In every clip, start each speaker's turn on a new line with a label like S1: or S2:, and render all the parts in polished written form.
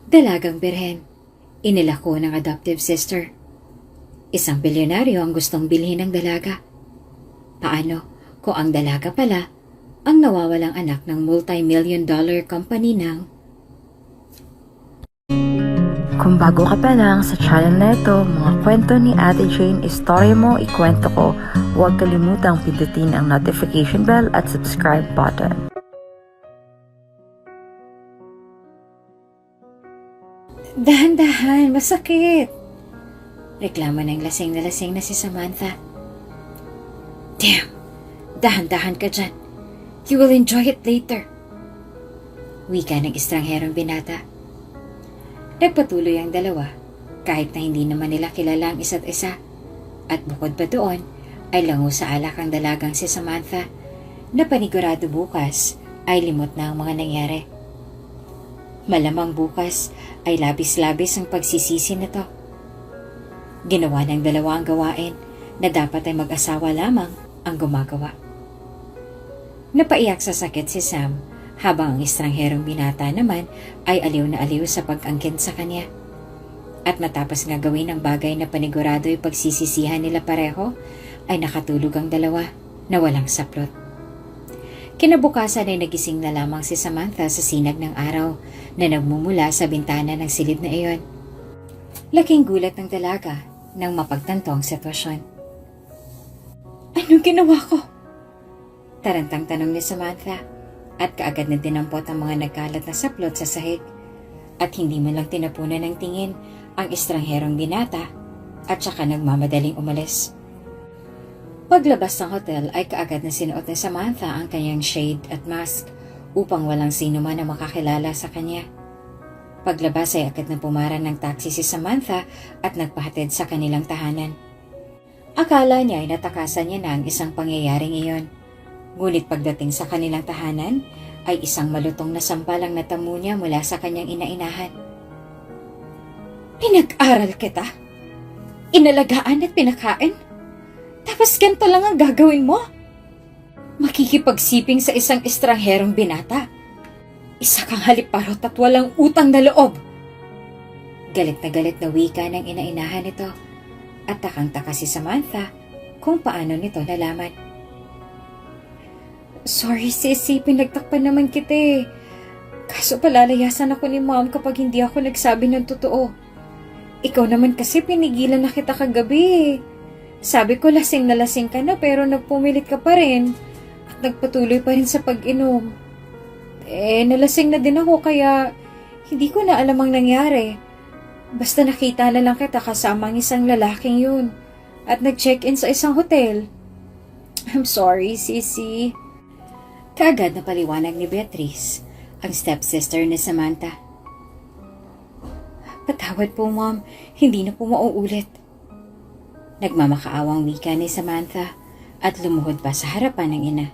S1: Dalagang birhen, inilako ng adoptive sister. Isang bilyonaryo ang gustong bilhin ng dalaga. Paano kung ang dalaga pala ang nawawalang anak ng multi-million-dollar company ng...
S2: Kung bago ka pa lang sa channel na ito, mga kwento ni Ate Jane, istorya mo, ikwento ko, huwag kalimutang pindutin ang notification bell at subscribe button.
S1: Dahan-dahan, masakit! Reklamo ng lasing na si Samantha. Damn! Dahan-dahan ka dyan. You will enjoy it later. Wika ng estrangherong binata. Nagpatuloy ang dalawa kahit na hindi naman nila kilala ang isa't isa. At bukod pa doon ay lango sa alak ang dalagang si Samantha na panigurado bukas ay limot na ang mga nangyari. Malamang bukas ay labis-labis ang pagsisisi nito. Ginawa ng dalawa ang gawain na dapat ay mag-asawa lamang ang gumagawa. Napaiyak sa sakit si Sam habang ang estrangherong binata naman ay aliw na aliw sa pag-angkin sa kanya. At matapos nga gawin ang bagay na panigurado ay pagsisisihan nila pareho, ay nakatulog ang dalawa na walang saplot. Kinabukasan ay nagising na lamang si Samantha sa sinag ng araw na nagmumula sa bintana ng silid na iyon. Laking gulat ng dalaga nang mapagtanto ang sitwasyon. Anong ginawa ko? Tarantang tanong ni Samantha at kaagad na dinampot ang mga nagkalat na saplot sa sahig at hindi man lang tinapunan ng tingin ang estrangherong binata at saka nagmamadaling umalis. Paglabas ng hotel ay kaagad na sinuot ni Samantha ang kanyang shade at mask upang walang sino man ang makakilala sa kanya. Paglabas ay agad na pumaran ng taxi si Samantha at nagpahatid sa kanilang tahanan. Akala niya ay natakasan niya na ang isang pangyayaring iyon. Ngunit pagdating sa kanilang tahanan ay isang malutong na sampal ang natamo niya mula sa kanyang inainahan. Pinag-aral kita? Inalagaan at pinakain? Tapos ganito lang ang gagawin mo? Makikipagsiping sa isang estrangherong binata? Isa kang haliparot at walang utang na loob. Galit na wika ng inainahan nito at takang-taka si Samantha kung paano nito nalaman. Sorry sissy, pinagtakpan naman kita eh. Kaso palalayasan ako ni mom kapag hindi ako nagsabi ng totoo. Ikaw naman kasi pinigilan na kita kagabi eh. Sabi ko lasing na lasing ka na pero nagpumilit ka pa rin at nagpatuloy pa rin sa pag-inom. Nalasing na din ako kaya hindi ko na alam ang nangyari. Basta nakita na lang kita kasama ang isang lalaking yun at nag-check-in sa isang hotel. I'm sorry, sissy. Kaagad na paliwanag ni Beatrice, ang stepsister ni Samantha. Patawad po, ma'am. Hindi na po mauulit. Nagmamakaawang wika ni Samantha at lumuhod pa sa harapan ng ina.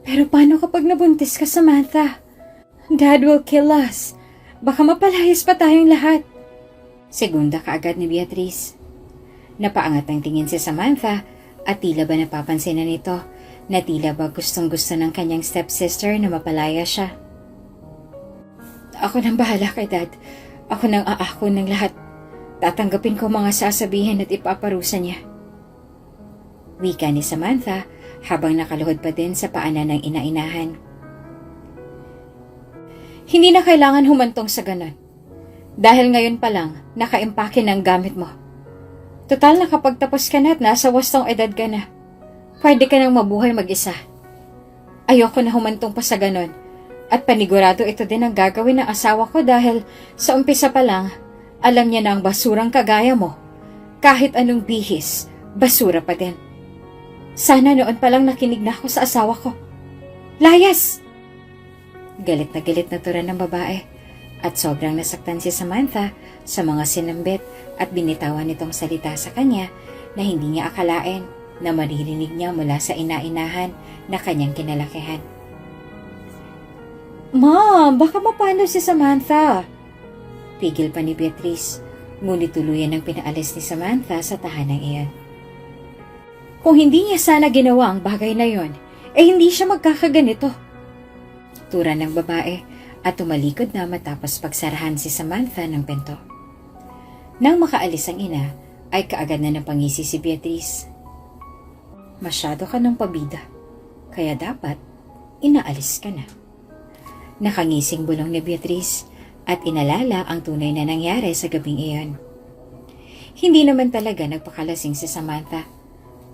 S1: Pero paano kapag nabuntis ka, Samantha? Dad will kill us. Baka mapalayas pa tayong lahat. Segunda kaagad ni Beatrice. Napaangat ang tingin si Samantha at tila ba napapansin na nito na tila ba gustong-gusto ng kanyang stepsister na mapalaya siya. Ako nang bahala kay Dad. Ako nang aako ng lahat. Tatanggapin ko mga sasabihin at ipaparusa niya. Wika ni Samantha habang nakaluhod pa din sa paanan ng inainahan. Hindi na kailangan humantong sa ganon. Dahil ngayon pa lang, nakaimpake ng gamit mo. Total nakapagtapos ka na at nasa wastong edad ka na. Pwede ka nang mabuhay mag-isa. Ayoko na humantong pa sa ganon. At panigurado ito din ang gagawin ng asawa ko dahil sa umpisa pa lang, alam niya na ang basurang kagaya mo. Kahit anong bihis, basura pa din. Sana noon pa lang nakinig na ako sa asawa ko. Layas! Galit na tura ng babae at sobrang nasaktan si Samantha sa mga sinambit at binitawan nitong salita sa kanya na hindi niya akalain na maririnig niya mula sa inainahan na kanyang kinalakihan. Mom, baka mapano si Samantha? Pigil pa ni Beatrice, ngunit tuluyan ang pinaalis ni Samantha sa tahanang iyon. Kung hindi niya sana ginawa ang bagay na yon, hindi siya magkakaganito. Tura ng babae at tumalikod na matapos pagsarahan si Samantha ng pinto. Nang makaalis ang ina, ay kaagad na napangisi si Beatrice. Masyado ka ng pabida, kaya dapat inaalis ka na. Nakangising bulong ni Beatrice at inalala ang tunay na nangyari sa gabing iyon. Hindi naman talaga nagpakalasing si Samantha.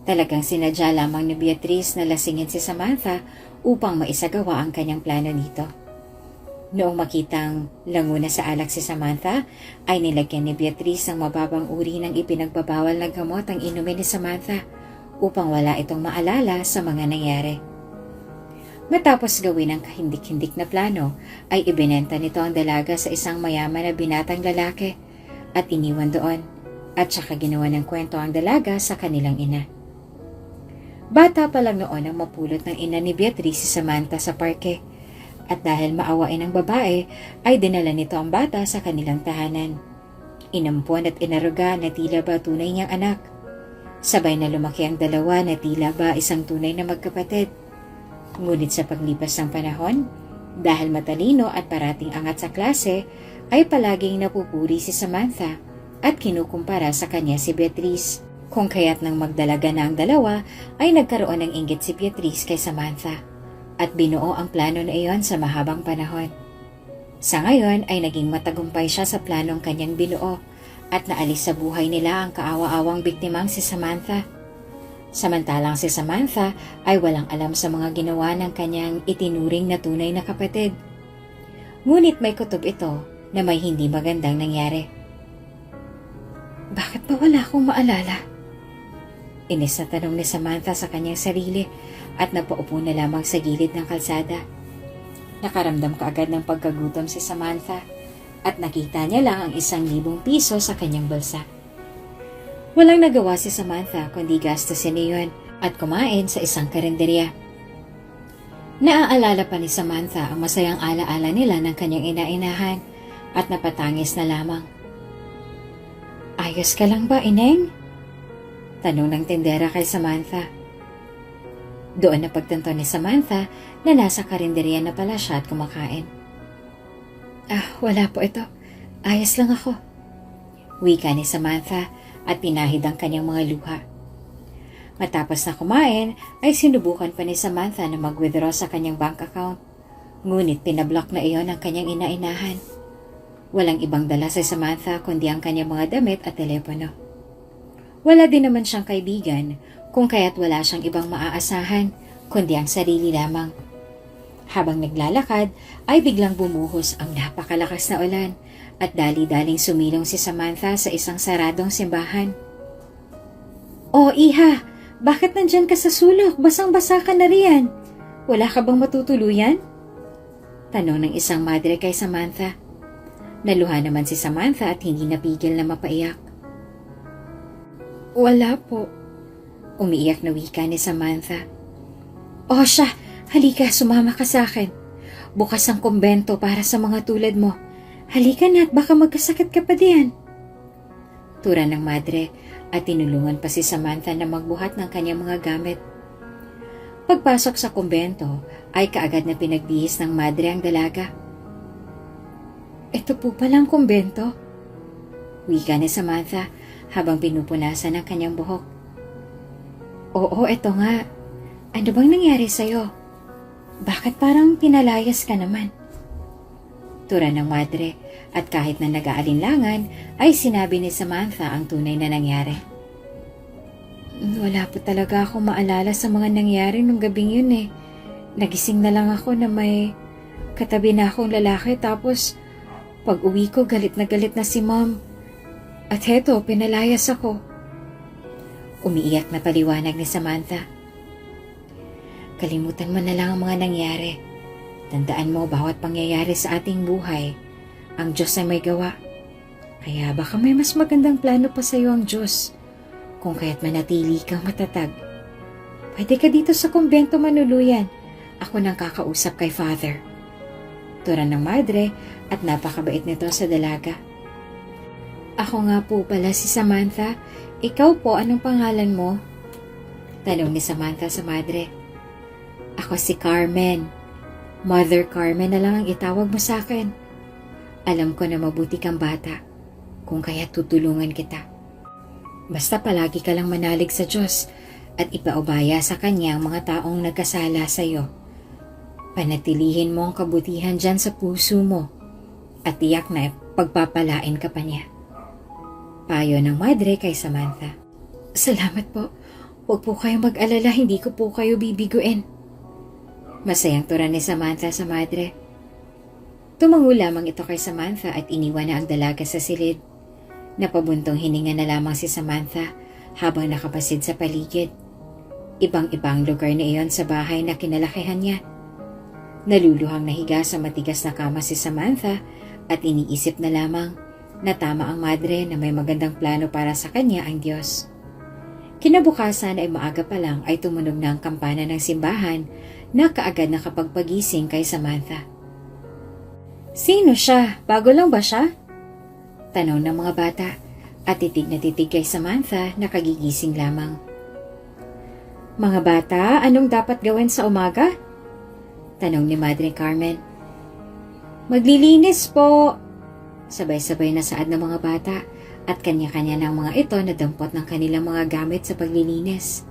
S1: Talagang sinadya lamang ni Beatrice na lasingin si Samantha upang maisagawa ang kanyang plano dito. Noong makitang languna sa alak si Samantha, ay nilagyan ni Beatrice ng mababang uri ng ipinagbabawal na gamot ang inumin ni Samantha upang wala itong maalala sa mga nangyari. Matapos gawin ang kahindik-hindik na plano, ay ibinenta nito ang dalaga sa isang mayaman na binatang lalaki at iniwan doon, at saka ginawa ng kwento ang dalaga sa kanilang ina. Bata pa lang noon ang mapulot ng ina ni Beatrice si Samantha sa parke, at dahil maawain ang babae, ay dinala nito ang bata sa kanilang tahanan. Inampon at inaruga na tila ba tunay niyang anak. Sabay na lumaki ang dalawa na tila ba isang tunay na magkapatid. Ngunit sa paglipas ng panahon, dahil matalino at parating angat sa klase, ay palaging napupuri si Samantha at kinukumpara sa kanya si Beatrice. Kung kaya't nang magdalaga na ang dalawa, ay nagkaroon ng inggit si Beatrice kay Samantha at binuo ang plano na iyon sa mahabang panahon. Sa ngayon ay naging matagumpay siya sa planong kanyang binuo at naalis sa buhay nila ang kaawa-awang biktimang si Samantha. Samantalang si Samantha ay walang alam sa mga ginawa ng kanyang itinuring na tunay na kapatid. Ngunit may kutob ito na may hindi magandang nangyari. Bakit ba wala akong maalala? Inis na tanong ni Samantha sa kanyang sarili at napaupo na lamang sa gilid ng kalsada. Nakaramdam kaagad ng pagkagutom si Samantha at nakita niya lang ang 1,000 piso sa kanyang bulsa. Walang nagawa si Samantha kundi gastusin iyon at kumain sa isang karinderya. Naaalala pa ni Samantha ang masayang alaala nila ng kanyang ina-inahan at napatangis na lamang. Ayos ka lang ba, Ineng? Tanong ng tindera kay Samantha. Doon na pagtanto ni Samantha na nasa karinderya na pala siya at kumakain. Wala po ito. Ayos lang ako. Wika ni Samantha at pinahid ang kanyang mga luha. Matapos na kumain, ay sinubukan pa ni Samantha na mag-withdraw sa kanyang bank account. Ngunit pinablock na iyon ang kanyang ina-inahan. Walang ibang dala sa Samantha kundi ang kanyang mga damit at telepono. Wala din naman siyang kaibigan, kung kaya't wala siyang ibang maaasahan kundi ang sarili lamang. Habang naglalakad ay biglang bumuhos ang napakalakas na ulan at dali-daling sumilong si Samantha sa isang saradong simbahan. "Oh, Iha, bakit nandyan ka sa sulok? Basang-basa ka na riyan. Wala ka bang matutuluyan?" Tanong ng isang madre kay Samantha. Naluha naman si Samantha at hindi napigil na mapaiyak. "Wala po." Umiiyak na wika ni Samantha. "O siya, halika, sumama ka sa akin. Bukas ang kumbento para sa mga tulad mo. Halika na at baka magkasakit ka pa diyan." Tura ng madre at tinulungan pa si Samantha na magbuhat ng kanyang mga gamit. Pagpasok sa kumbento ay kaagad na pinagbihis ng madre ang dalaga. "Ito po palang kumbento?" Wika ni Samantha habang pinupunasan ang kanyang buhok. "Oo, eto nga. Ano bang nangyari sa'yo? Bakit parang pinalayas ka naman?" Tura ng madre at kahit na nag-aalinlangan ay sinabi ni Samantha ang tunay na nangyari. "Wala po talaga akong maalala sa mga nangyari nung gabing yun eh. Nagising na lang ako na may katabi na akong lalaki tapos pag uwi ko galit na si Mom. At heto, pinalayas ako." Umiiyak na paliwanag ni Samantha. "Kalimutan mo na lang ang mga nangyari. Tandaan mo bawat pangyayari sa ating buhay, ang Diyos ay may gawa. Kaya baka may mas magandang plano pa sa iyo ang Diyos. Kung kaya't manatili kang matatag. Pwede ka dito sa kumbento manuluyan. Ako nang kakausap kay Father." Tura ng madre at napakabait nito sa dalaga. "Ako nga po pala si Samantha. Ikaw po, anong pangalan mo?" Tanong ni Samantha sa madre. "Ako si Carmen." Mother Carmen na lang ang itawag mo sa akin. Alam ko na mabuti kang bata, kung kaya tutulungan kita. Basta palagi ka lang manalig sa Diyos at ipaubaya sa Kanya ang mga taong nagkasala sa iyo. Panatilihin mo ang kabutihan dyan sa puso mo at tiyak na pagpapalain ka pa niya. Payo ng madre kay Samantha. Salamat po. Huwag po kayong mag-alala, hindi ko po kayo bibiguin. Masayang tura ni Samantha sa madre. Tumango lamang ito kay Samantha at iniwan na ang dalaga sa silid. Napabuntong hininga na lamang si Samantha habang nakapasid sa paligid. Ibang-ibang lugar na iyon sa bahay na kinalakihan niya. Naluluhang nahiga sa matigas na kama si Samantha at iniisip na lamang na tama ang madre na may magandang plano para sa kanya ang Diyos. Kinabukasan ay maaga pa lang ay tumunog na ang kampana ng simbahan na kaagad nakapagpagising kay Samantha. Sino siya? Bago lang ba siya? Tanong ng mga bata at titig na titig kay Samantha na kagigising lamang. Mga bata, anong dapat gawin sa umaga? Tanong ni Madre Carmen. Maglilinis po. Sabay-sabay na saad ng mga bata at kanya-kanya ng mga ito na dampot ng kanilang mga gamit sa paglilinis.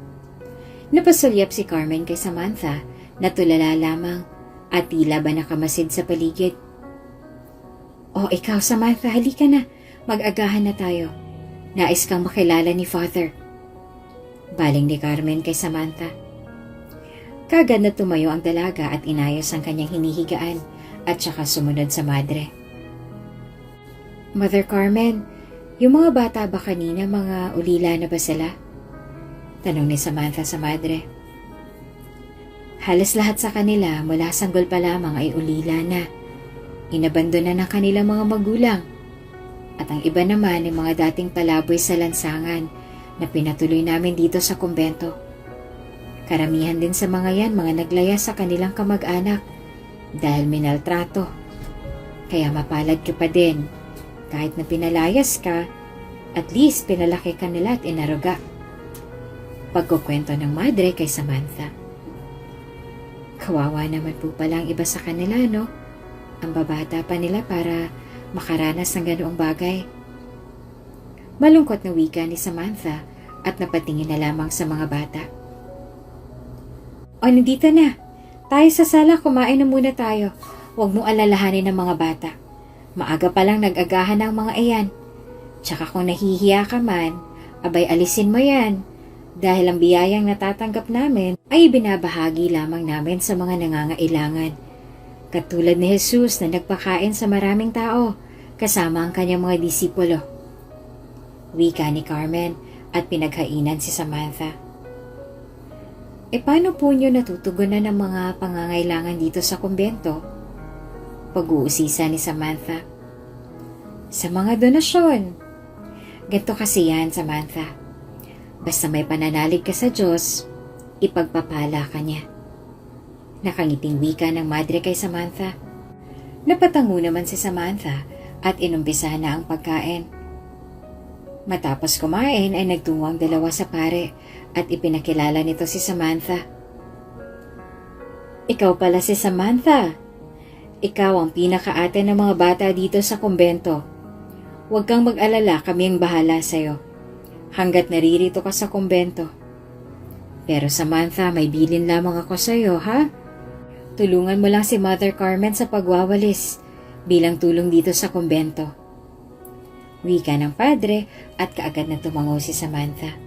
S1: Napasulyap si Carmen kay Samantha na tulala lamang at tila ba nakamasid sa paligid. O ikaw Samantha, halika na. Mag-agahan na tayo. Nais kang makilala ni Father. Baling ni Carmen kay Samantha. Kagad na tumayo ang dalaga at inayos ang kanyang hinihigaan at saka sumunod sa madre. Mother Carmen, yung mga bata ba kanina mga ulila na ba sila? Tanong ni Samantha sa madre. Halos lahat sa kanila mula sanggol pa lamang ay ulila na. Inabandona ng kanilang mga magulang. At ang iba naman ay mga dating palaboy sa lansangan na pinatuloy namin dito sa kumbento. Karamihan din sa mga yan mga naglaya sa kanilang kamag-anak dahil minaltrato. Kaya mapalad ka pa din. Kahit na pinalayas ka, at least pinalaki ka nila at inaruga. Pagkukwento ng madre kay Samantha. Kawawa naman po pala ang iba sa kanila, no? Ang babata pa nila para makaranas ng ganoong bagay. Malungkot na wika ni Samantha at napatingin na lamang sa mga bata. O, nandito na. Tayo sa sala, kumain na muna tayo. Huwag mong alalahanin ng mga bata. Maaga pa lang nag-agahan ng mga iyan. Tsaka kung nahihiya ka man, abay alisin mo yan. Dahil ang biyayang natatanggap namin ay binabahagi lamang namin sa mga nangangailangan. Katulad ni Jesus na nagpakain sa maraming tao kasama ang kanyang mga disipulo. Wika ni Carmen at pinaghainan si Samantha. E paano po nyo natutugunan ng mga pangangailangan dito sa kumbento? Pag-uusisa ni Samantha. Sa mga donasyon. Ganito kasi yan, Samantha. Basta may pananalig ka sa Diyos, ipagpapala ka niya. Nakangiting wika ng madre kay Samantha. Napatango naman si Samantha at inumpisahan na ang pagkain. Matapos kumain ay nagtungo ang dalawa sa pare at ipinakilala nito si Samantha. Ikaw pala si Samantha. Ikaw ang pinakaate ng mga bata dito sa kumbento. Huwag kang mag-alala, kami ang bahala sa'yo. Hanggat naririto ka sa kumbento. Pero Samantha, may bilin lamang ako sa'yo, ha? Tulungan mo lang si Mother Carmen sa pagwawalis bilang tulong dito sa kumbento. Wika ng padre at kaagad na tumango si Samantha.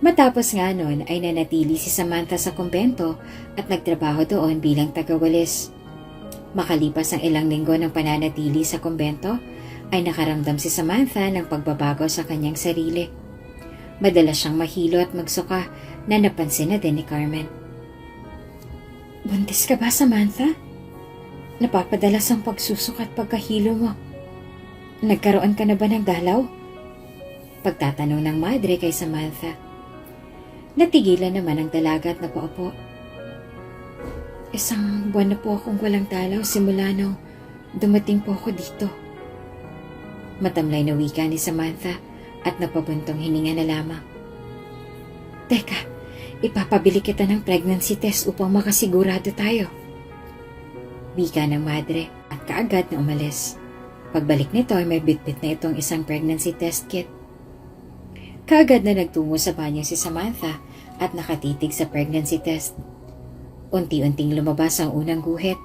S1: Matapos nga nun ay nanatili si Samantha sa kumbento at nagtrabaho doon bilang tagawalis. Makalipas ang ilang linggo ng pananatili sa kumbento, ay nakaramdam si Samantha ng pagbabago sa kanyang sarili. Madalas siyang mahilo at magsuka na napansin na din ni Carmen. Buntis ka ba, Samantha? Napapadalas ang pagsusuka at pagkahilo mo. Nagkaroon ka na ba ng dalaw? Pagtatanong ng madre kay Samantha. Natigilan naman ang dalaga at napaupo. Isang buwan na po akong walang dalaw simula nung dumating po ako dito. Matamlay na wika ni Samantha at napabuntong hininga na lamang. Teka, ipapabili kita ng pregnancy test upang makasigurado tayo. Wika ng madre at kaagad na umalis. Pagbalik nito ay may bitbit na itong isang pregnancy test kit. Kaagad na nagtungo sa banyo si Samantha at nakatitig sa pregnancy test. Unti-unting lumabas ang unang guhit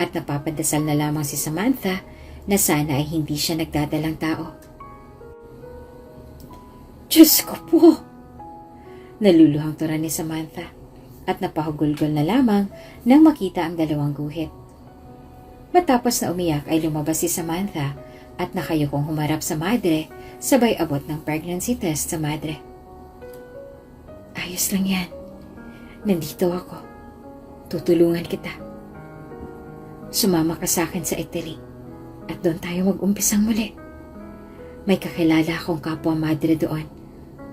S1: at napapadasal na lamang si Samantha na sana ay hindi siya nagdadalang tao. Diyos ko po! Naluluhang tura ni Samantha at napahugulgol na lamang nang makita ang dalawang guhit. Matapos na umiyak ay lumabas si Samantha at nakayukong humarap sa madre sabay abot ng pregnancy test sa madre. Ayos lang yan. Nandito ako. Tutulungan kita. Sumama ka sa akin sa Italy at doon tayo mag-umpisang muli. May kakilala akong kapwa madre doon.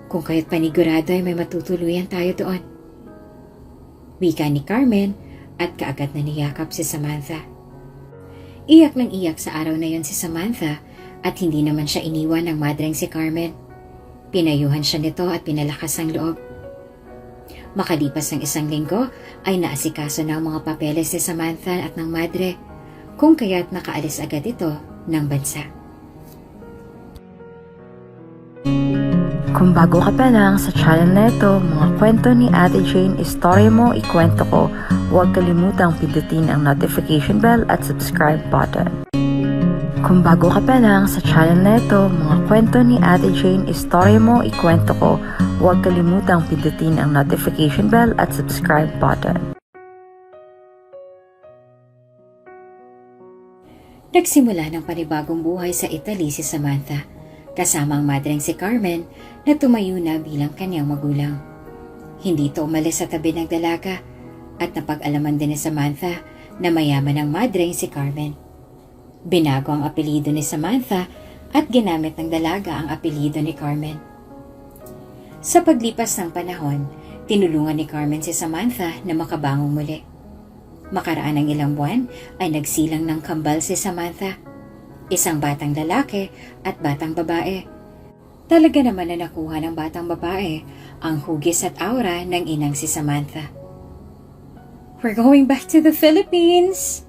S1: Kung kaya't panigurado ay may matutuluyan tayo doon. Wika ni Carmen at kaagad na niyakap si Samantha. Iyak ng iyak sa araw na yon si Samantha at hindi naman siya iniwan ng madreng si Carmen. Pinayuhan siya nito at pinalakas ang loob. Makalipas ng isang linggo ay naasikaso na ang mga papeles ni Samantha at ng madre, kung kaya't nakaalis agad ito ng bansa.
S2: Kung bago ka pa lang sa channel na ito, mga kwento ni Ate Jane, istorya mo, ikwento ko, huwag kalimutang pindutin ang notification bell at subscribe button. Kung bago ka pa lang sa channel na ito, mga kwento ni Ate Jane, istorya mo, ikwento ko, huwag kalimutang pindutin ang notification bell at subscribe button.
S1: Nagsimula ng panibagong buhay sa Italy si Samantha, kasama ang madreng si Carmen na tumayo na bilang kanyang magulang. Hindi ito umalis sa tabi ng dalaga at napag-alaman din ni Samantha na mayaman ang madreng si Carmen. Binago ang apelyido ni Samantha at ginamit ng dalaga ang apelyido ni Carmen. Sa paglipas ng panahon, tinulungan ni Carmen si Samantha na makabangon muli. Makaraan ng ilang buwan ay nagsilang ng kambal si Samantha. Isang batang lalaki at batang babae. Talaga naman na nakuha ng batang babae ang hugis at aura ng inang si Samantha. We're going back to the Philippines!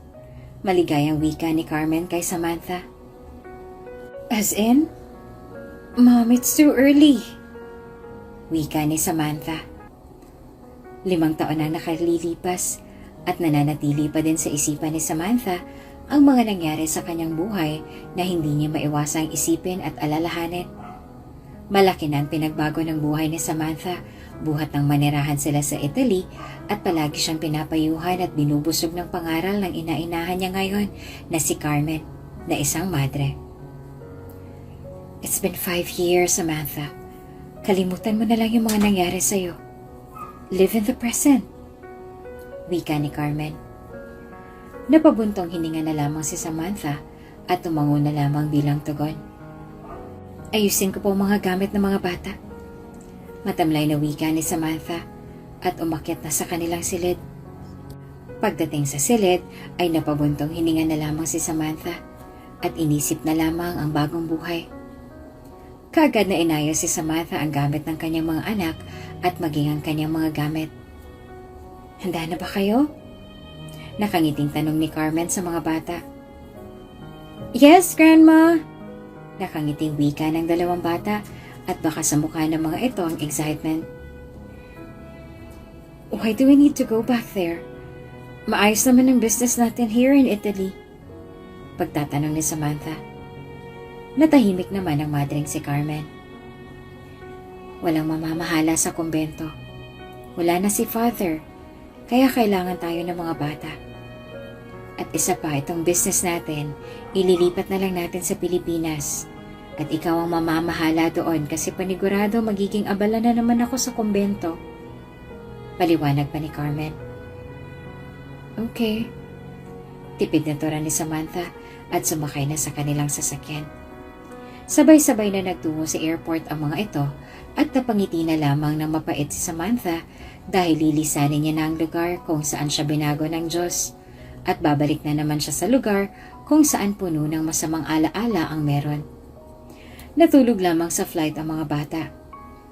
S1: Maligayang wika ni Carmen kay Samantha. As in? Mom, it's too early. Wika ni Samantha. 5 taon na nakalilipas at nananatili pa din sa isipan ni Samantha ang mga nangyari sa kanyang buhay na hindi niya maiwasang isipin at alalahanin. Malaki na ang pinagbago ng buhay ni Samantha, buhat ng manirahan sila sa Italy at palagi siyang pinapayuhan at binubusog ng pangaral ng ina-inahan niya ngayon na si Carmen, na isang madre. It's been 5 years, Samantha. Kalimutan mo na lang yung mga nangyari sa'yo. Live in the present. Wika ni Carmen. Napabuntong hininga na lamang si Samantha at tumango na lamang bilang tugon. Ayusin ko po mga gamit ng mga bata. Matamlay na wika ni Samantha at umakyat na sa kanilang silid. Pagdating sa silid ay napabuntong hininga na lamang si Samantha at inisip na lamang ang bagong buhay. Kaagad na inayos si Samantha ang gamit ng kanyang mga anak at maging ang kanyang mga gamit. Handa na ba kayo? Nakangiting tanong ni Carmen sa mga bata. Yes, Grandma! Nakangiting wika ng 2 bata at baka sa mukha ng mga ito ang excitement. Why do we need to go back there? Maayos naman ang business natin here in Italy. Pagtatanong ni Samantha. Natahimik naman ang madreng si Carmen. Walang mamamahala sa kumbento. Wala na si Father, kaya kailangan tayo ng mga bata. At isa pa, itong business natin, ililipat na lang natin sa Pilipinas. At ikaw ang mamamahala doon kasi panigurado magiging abala na naman ako sa kumbento. Paliwanag pa ni Carmen. Okay. Tipid na tura ni Samantha at sumakay na sa kanilang sasakyan. Sabay-sabay na nagtungo sa airport ang mga ito at napangiti na lamang ng mapait si Samantha dahil lilisanin niya na ang lugar kung saan siya binago ng Diyos. At babalik na naman siya sa lugar kung saan puno ng masamang alaala ang meron. Natulog lamang sa flight ang mga bata.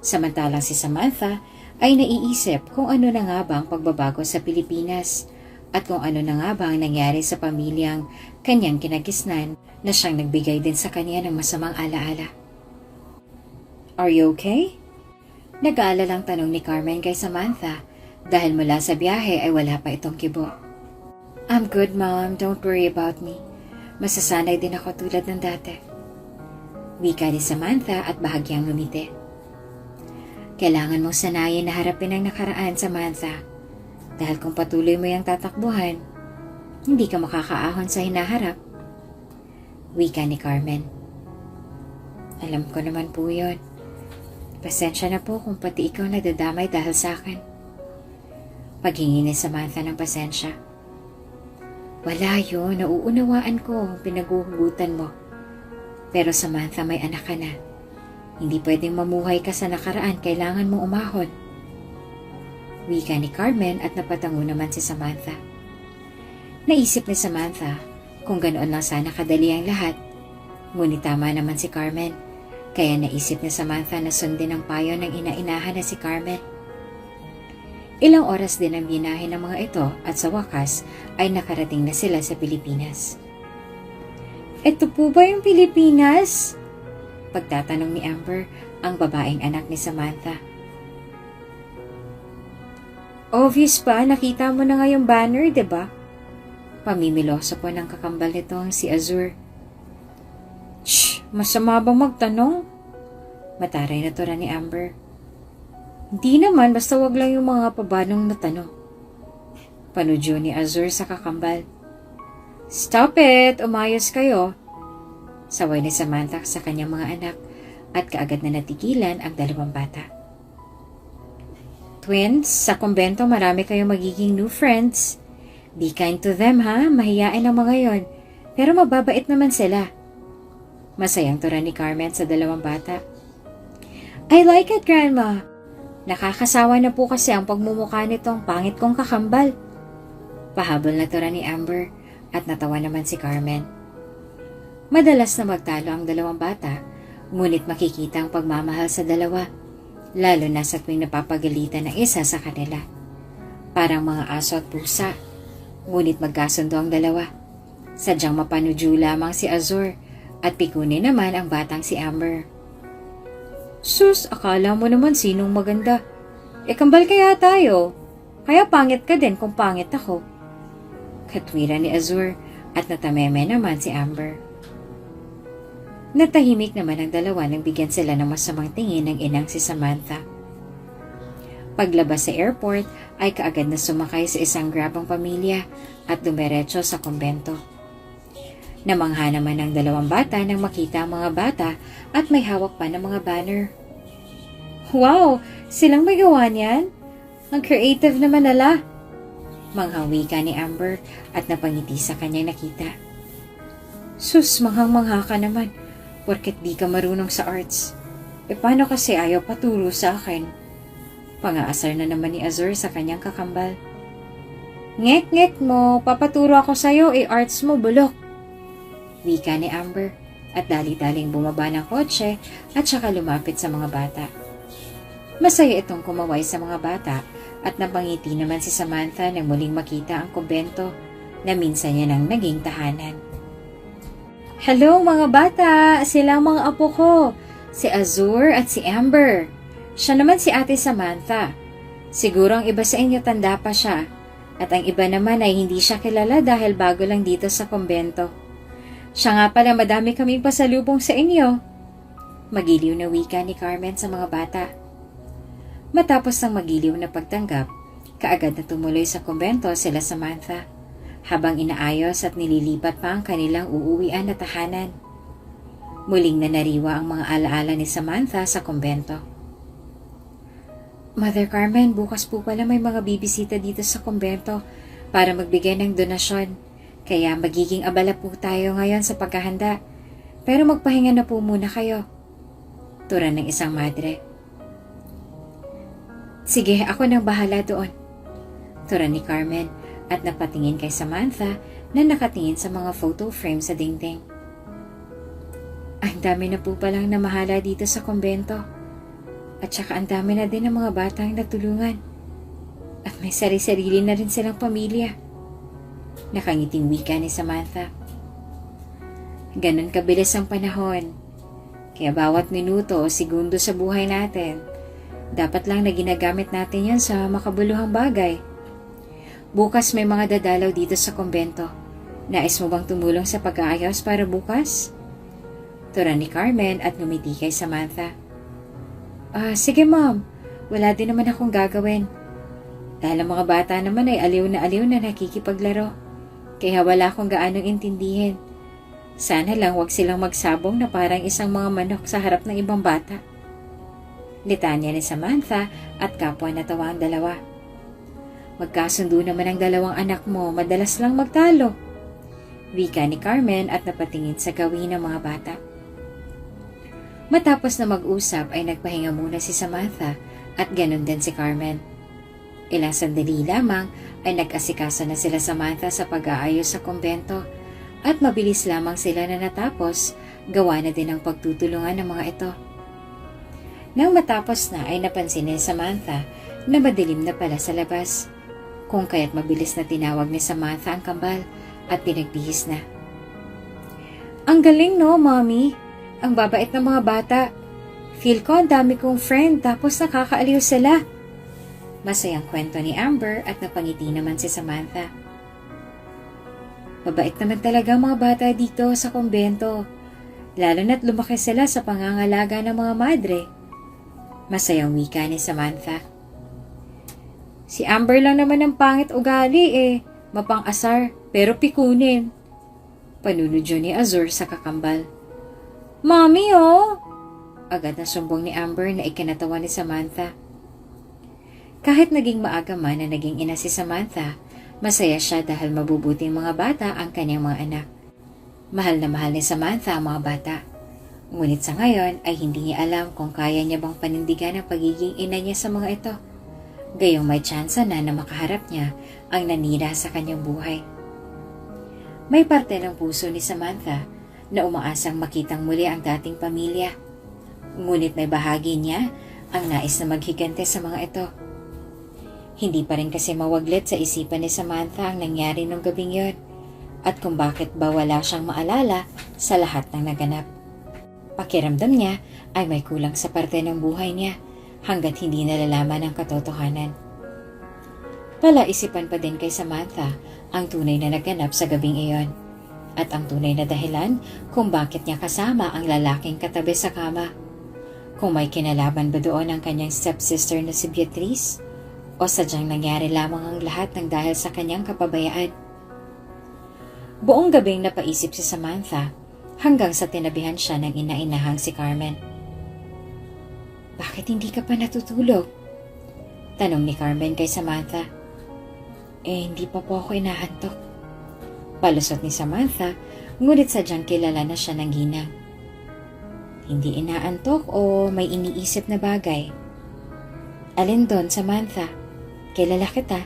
S1: Samantalang si Samantha ay naiisip kung ano na nga ba ang pagbabago sa Pilipinas, at kung ano na nga ba ang nangyari sa pamilyang kanyang kinagisnan na siyang nagbigay din sa kanya ng masamang alaala. "Are you okay?" Nag-aalalang tanong ni Carmen kay Samantha dahil mula sa biyahe ay wala pa itong kibo. "I'm good, Mom. Don't worry about me. Masasanay din ako tulad ng dati." Wika ni Samantha at bahagyang ngumiti. "Kailangan mong sanayin na harapin ang nakaraan, Samantha. Dahil kung patuloy mo yung tatakbuhan, hindi ka makakaahon sa hinaharap." Wika ni Carmen. "Alam ko naman po yun. Pasensya na po kung pati ikaw nadadamay dahil sa akin." Paghingi ni Samantha ng pasensya. "Wala yun, nauunawaan ko ang pinaguhugutan mo. Pero Samantha, may anak ka na. Hindi pwedeng mamuhay ka sa nakaraan, kailangan mong umahon." Wika ni Carmen at napatango naman si Samantha. Naisip ni Samantha kung ganoon lang sana kadali ang lahat. Ngunit tama naman si Carmen, kaya naisip ni Samantha na sundin ang payo ng ina-inahan na si Carmen. Ilang oras din ang binahe ng mga ito at sa wakas ay nakarating na sila sa Pilipinas. "Ito po ba yung Pilipinas?" Pagtatanong ni Amber, ang babaeng anak ni Samantha. "Obvious pa, nakita mo na nga yung banner, diba?" Pamimiloso po ng kakambal nitong si Azur. "Shh! Masama bang magtanong?" Mataray na tura ni Amber. "Hindi naman, basta wag lang yung mga pabanong na tanong." Panudyo ni Azur sa kakambal. "Stop it! Umayos kayo!" Saway ni Samantha sa kanyang mga anak at kaagad na natigilan ang dalawang bata. "Twins, sa kumbento marami kayong magiging new friends. Be kind to them, ha? Mahiyain ang mga yon, pero mababait naman sila." Masayang tura ni Carmen sa dalawang bata. "I like it, Grandma. Nakakasawa na po kasi ang pagmumukha nitong pangit kong kakambal." Pahabol na tura ni Amber at natawa naman si Carmen. Madalas na magtalo ang dalawang bata, ngunit makikita ang pagmamahal sa dalawa, lalo na sa tuwing napapagalitan ng isa sa kanila. Parang mga aso at pusa, ngunit magkasundo ang dalawa. Sadyang mapanudyo lamang si Azur at pikunin naman ang batang si Amber. "Sus, akala mo naman sinong maganda. Kambal kaya tayo. Kaya pangit ka din kung pangit ako." Katwira ni Azur at natameme naman si Amber. Natahimik naman ang dalawa nang bigyan sila ng masamang tingin ng inang si Samantha. Paglabas sa airport ay kaagad na sumakay sa isang grab ang pamilya at dumiretso sa kumbento. Namangha naman ang dalawang bata nang makita ang mga bata at may hawak pa ng mga banner. "Wow! Silang may gawa niyan? Ang creative naman nila!" Manghang wika ni Amber at napangiti sa kanyang nakita. "Sus, manghang-mangha ka naman. Porket di ka marunong sa arts. Paano kasi ayaw paturo sa akin?" Pangaasar na naman ni Azur sa kanyang kakambal. "Ngek-ngek mo, papaturo ako sa'yo, arts mo bulok." Wika ni Amber at dali-daling bumaba ng kotse at saka lumapit sa mga bata. Masaya itong kumaway sa mga bata at napangiti naman si Samantha nang muling makita ang kumbento na minsan niya nang naging tahanan. "Hello mga bata! Sila ang mga apo ko, si Azur at si Amber. Siya naman si Ate Samantha. Siguro ang iba sa inyo tanda pa siya, at ang iba naman ay hindi siya kilala dahil bago lang dito sa kumbento. Siya nga pala, madami kaming pasalubong sa inyo." Magiliw na wika ni Carmen sa mga bata. Matapos ng magiliw na pagtanggap, kaagad na tumuloy sa kumbento sila Samantha, habang inaayos at nililipat pa ang kanilang uuwian na tahanan. Muling nanariwa ang mga alaala ni Samantha sa kumbento. "Mother Carmen, bukas po pala may mga bibisita dito sa kumbento para magbigay ng donasyon. Kaya magiging abala po tayo ngayon sa paghahanda. Pero magpahinga na po muna kayo." Tura ng isang madre. "Sige, ako nang bahala doon." Tura ni Carmen at napatingin kay Samantha na nakatingin sa mga photo frame sa dingding. "Ang dami na po palang namahala dito sa kumbento. At saka ang dami na din ng mga batang natulungan. At may sarili-sarili na rin silang pamilya." Nakangiting wika ni Samantha. Ganon kabilis ang panahon. Kaya bawat minuto o segundo sa buhay natin, dapat lang na ginagamit natin yan sa makabuluhang bagay. Bukas may mga dadalaw dito sa kumbento. Nais mo bang tumulong sa pag-aayos para bukas? Tura ni Carmen at ngumiti kay Samantha. Sige ma'am, wala din naman akong gagawin. Dahil ang mga bata naman ay aliw na nakikipaglaro. Kaya wala akong gaanong intindihin. Sana lang wag silang magsabong na parang isang mga manok sa harap ng ibang bata. Litanya ni Samantha at kapwa natawa ang dalawa. Magkasundo naman ang dalawang anak mo, madalas lang magtalo. Wika ni Carmen at napatingin sa gawin ng mga bata. Matapos na mag-usap ay nagpahinga muna si Samantha at ganun din si Carmen. Ilang sandali lamang ay nag-asikaso na sila Samantha sa pag-aayos sa kumbento at mabilis lamang sila na natapos, gawa na din ang pagtutulungan ng mga ito. Nang matapos na ay napansin ni Samantha na madilim na pala sa labas, kung kaya't mabilis na tinawag ni Samantha ang kambal at pinagbihis na. Ang galing no, Mommy? Ang babait ng mga bata. Feel ko ang dami kong friend tapos nakakaaliw sila. Masayang kwento ni Amber at napangiti naman si Samantha. Mabait naman talaga ang mga bata dito sa kumbento, lalo na't lumaki sila sa pangangalaga ng mga madre. Masayang wika ni Samantha. Si Amber lang naman ang pangit ugali mapang-asar pero pikunin. Panunodyo ni Azur sa kakambal. Mommy Agad na sumbong ni Amber na ikinatawa ni Samantha. Kahit naging maaga man na naging ina si Samantha, masaya siya dahil mabubuting mga bata ang kanyang mga anak. Mahal na mahal ni Samantha ang mga bata. Ngunit sa ngayon ay hindi niya alam kung kaya niya bang panindigan ang pagiging ina niya sa mga ito. Gayong may tsansa na makaharap niya ang nanira sa kanyang buhay. May parte ng puso ni Samantha na umaasang makitang muli ang dating pamilya. Ngunit may bahagi niya ang nais na maghigante sa mga ito. Hindi pa rin kasi mawaglit sa isipan ni Samantha ang nangyari nung gabing yon at kung bakit ba wala siyang maalala sa lahat ng naganap. Pakiramdam niya ay may kulang sa parte ng buhay niya hanggat hindi nalalaman ang katotohanan. Palaisipan pa din kay Samantha ang tunay na naganap sa gabing iyon at ang tunay na dahilan kung bakit niya kasama ang lalaking katabi sa kama. Kung may kinalaban ba doon ang kanyang stepsister na si Beatrice o sadyang nangyari lamang ang lahat ng dahil sa kanyang kapabayaan. Buong gabing napaisip si Samantha hanggang sa tinabihan siya ng ina-inahang si Carmen. Bakit hindi ka pa natutulog? Tanong ni Carmen kay Samantha. Hindi pa po ako inaantok. Palusot ni Samantha, ngunit sadyang kilala na siya ng ginang. Hindi inaantok o may iniisip na bagay? Alin doon, Samantha? Kilala kita.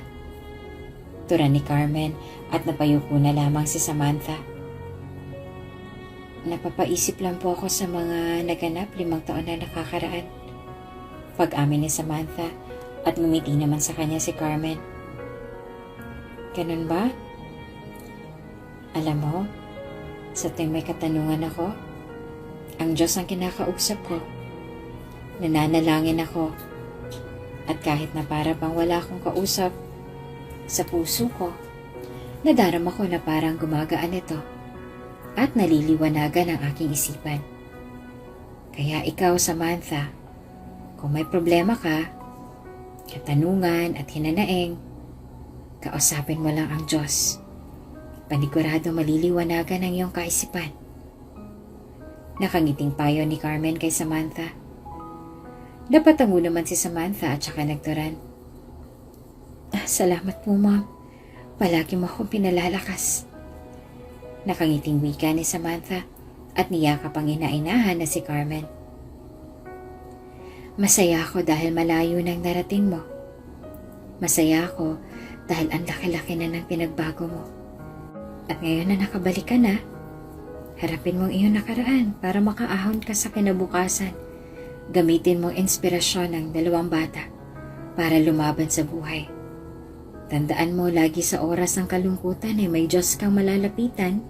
S1: Tura ni Carmen at napayuko na lamang si Samantha. Napapaisip lang po ako sa mga naganap 5 taon na nakakaraan. Pag-amin ni Samantha at ngumiti naman sa kanya si Carmen. Ganun ba? Alam mo, sa tuwing may katanungan ako, ang Diyos ang kinakausap ko. Nananalangin ako. At kahit na para bang wala akong kausap, sa puso ko, nadarama ko na parang gumagaan ito at naliliwanagan ang aking isipan. Kaya ikaw, Samantha, kung may problema ka, katanungan at hinanaing, kausapin mo lang ang Diyos. Panigurado maliliwanagan ang iyong kaisipan. Nakangiting payo ni Carmen kay Samantha. Napatango naman si Samantha at saka nagturan. Salamat po, Ma'am. Palagi mo akong pinalalakas. Nakangiting wika ni Samantha at niyakap ang ina-inahan na si Carmen. Masaya ako dahil malayo nang narating mo. Masaya ako dahil ang laki-laki na ng pinagbago mo. At ngayon na nakabalik ka na, harapin mo ang iyong nakaraan para makaahon ka sa kinabukasan. Gamitin mo inspirasyon ng 2 bata para lumaban sa buhay. Tandaan mo, lagi sa oras ng kalungkutan ay may Diyos kang malalapitan.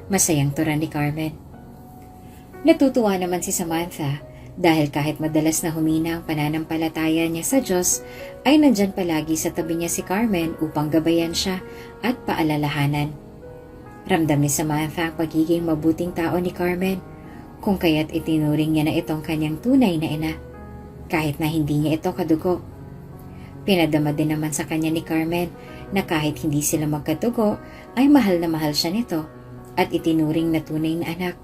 S1: Masayang tura ni Carmen. Natutuwa naman si Samantha dahil kahit madalas na humina ang pananampalataya niya sa Diyos, ay nandyan palagi sa tabi niya si Carmen upang gabayan siya at paalalahanan. Ramdam ni Samantha ang pagiging mabuting tao ni Carmen, kung kaya't itinuring niya na itong kanyang tunay na ina, kahit na hindi niya ito kadugo. Pinadama din naman sa kanya ni Carmen na kahit hindi sila magkatugo, ay mahal na mahal siya nito at itinuring na tunay na anak.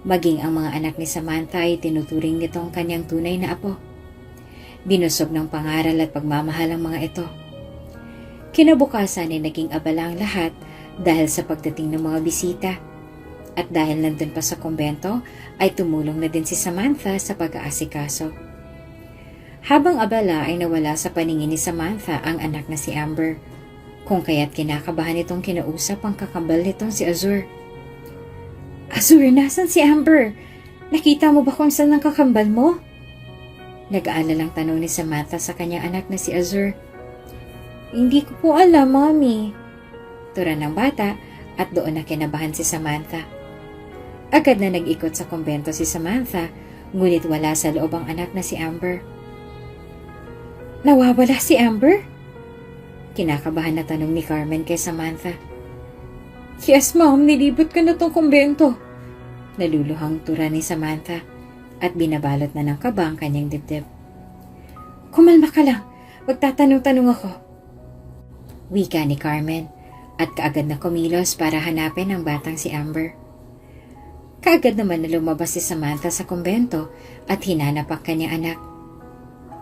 S1: Maging ang mga anak ni Samantha ay tinuturing nitong kanyang tunay na apo. Binusog ng pangaral at pagmamahal ang mga ito. Kinabukasan ay naging abala ang lahat dahil sa pagdating ng mga bisita. At dahil nandun pa sa kumbento, ay tumulong na din si Samantha sa pag-aasikaso. Habang abala ay nawala sa paningin ni Samantha ang anak na si Amber, kung kaya't kinakabahan itong kinausap ang kakambal nitong si Azur. Azur, nasan si Amber? Nakita mo ba kung saan ang kakambal mo? Nag-aalalang tanong ni Samantha sa kanyang anak na si Azur. Hindi ko po alam, Mommy. Tura ng bata at doon na kinabahan si Samantha. Agad na nag-ikot sa kumbento si Samantha, ngunit wala sa loob ang anak na si Amber. Nawawala si Amber? Kinakabahan na tanong ni Carmen kay Samantha. Yes, Mom, nilibot ka na tong kumbento. Naluluhang tura ni Samantha at binabalot na ng kaba ang kanyang dibdib. Kumalma ka lang, magtatanong-tanong ako. Wika ni Carmen at kaagad na kumilos para hanapin ang batang si Amber. Kaagad naman na lumabas si Samantha sa kumbento at hinanap ang kanyang anak.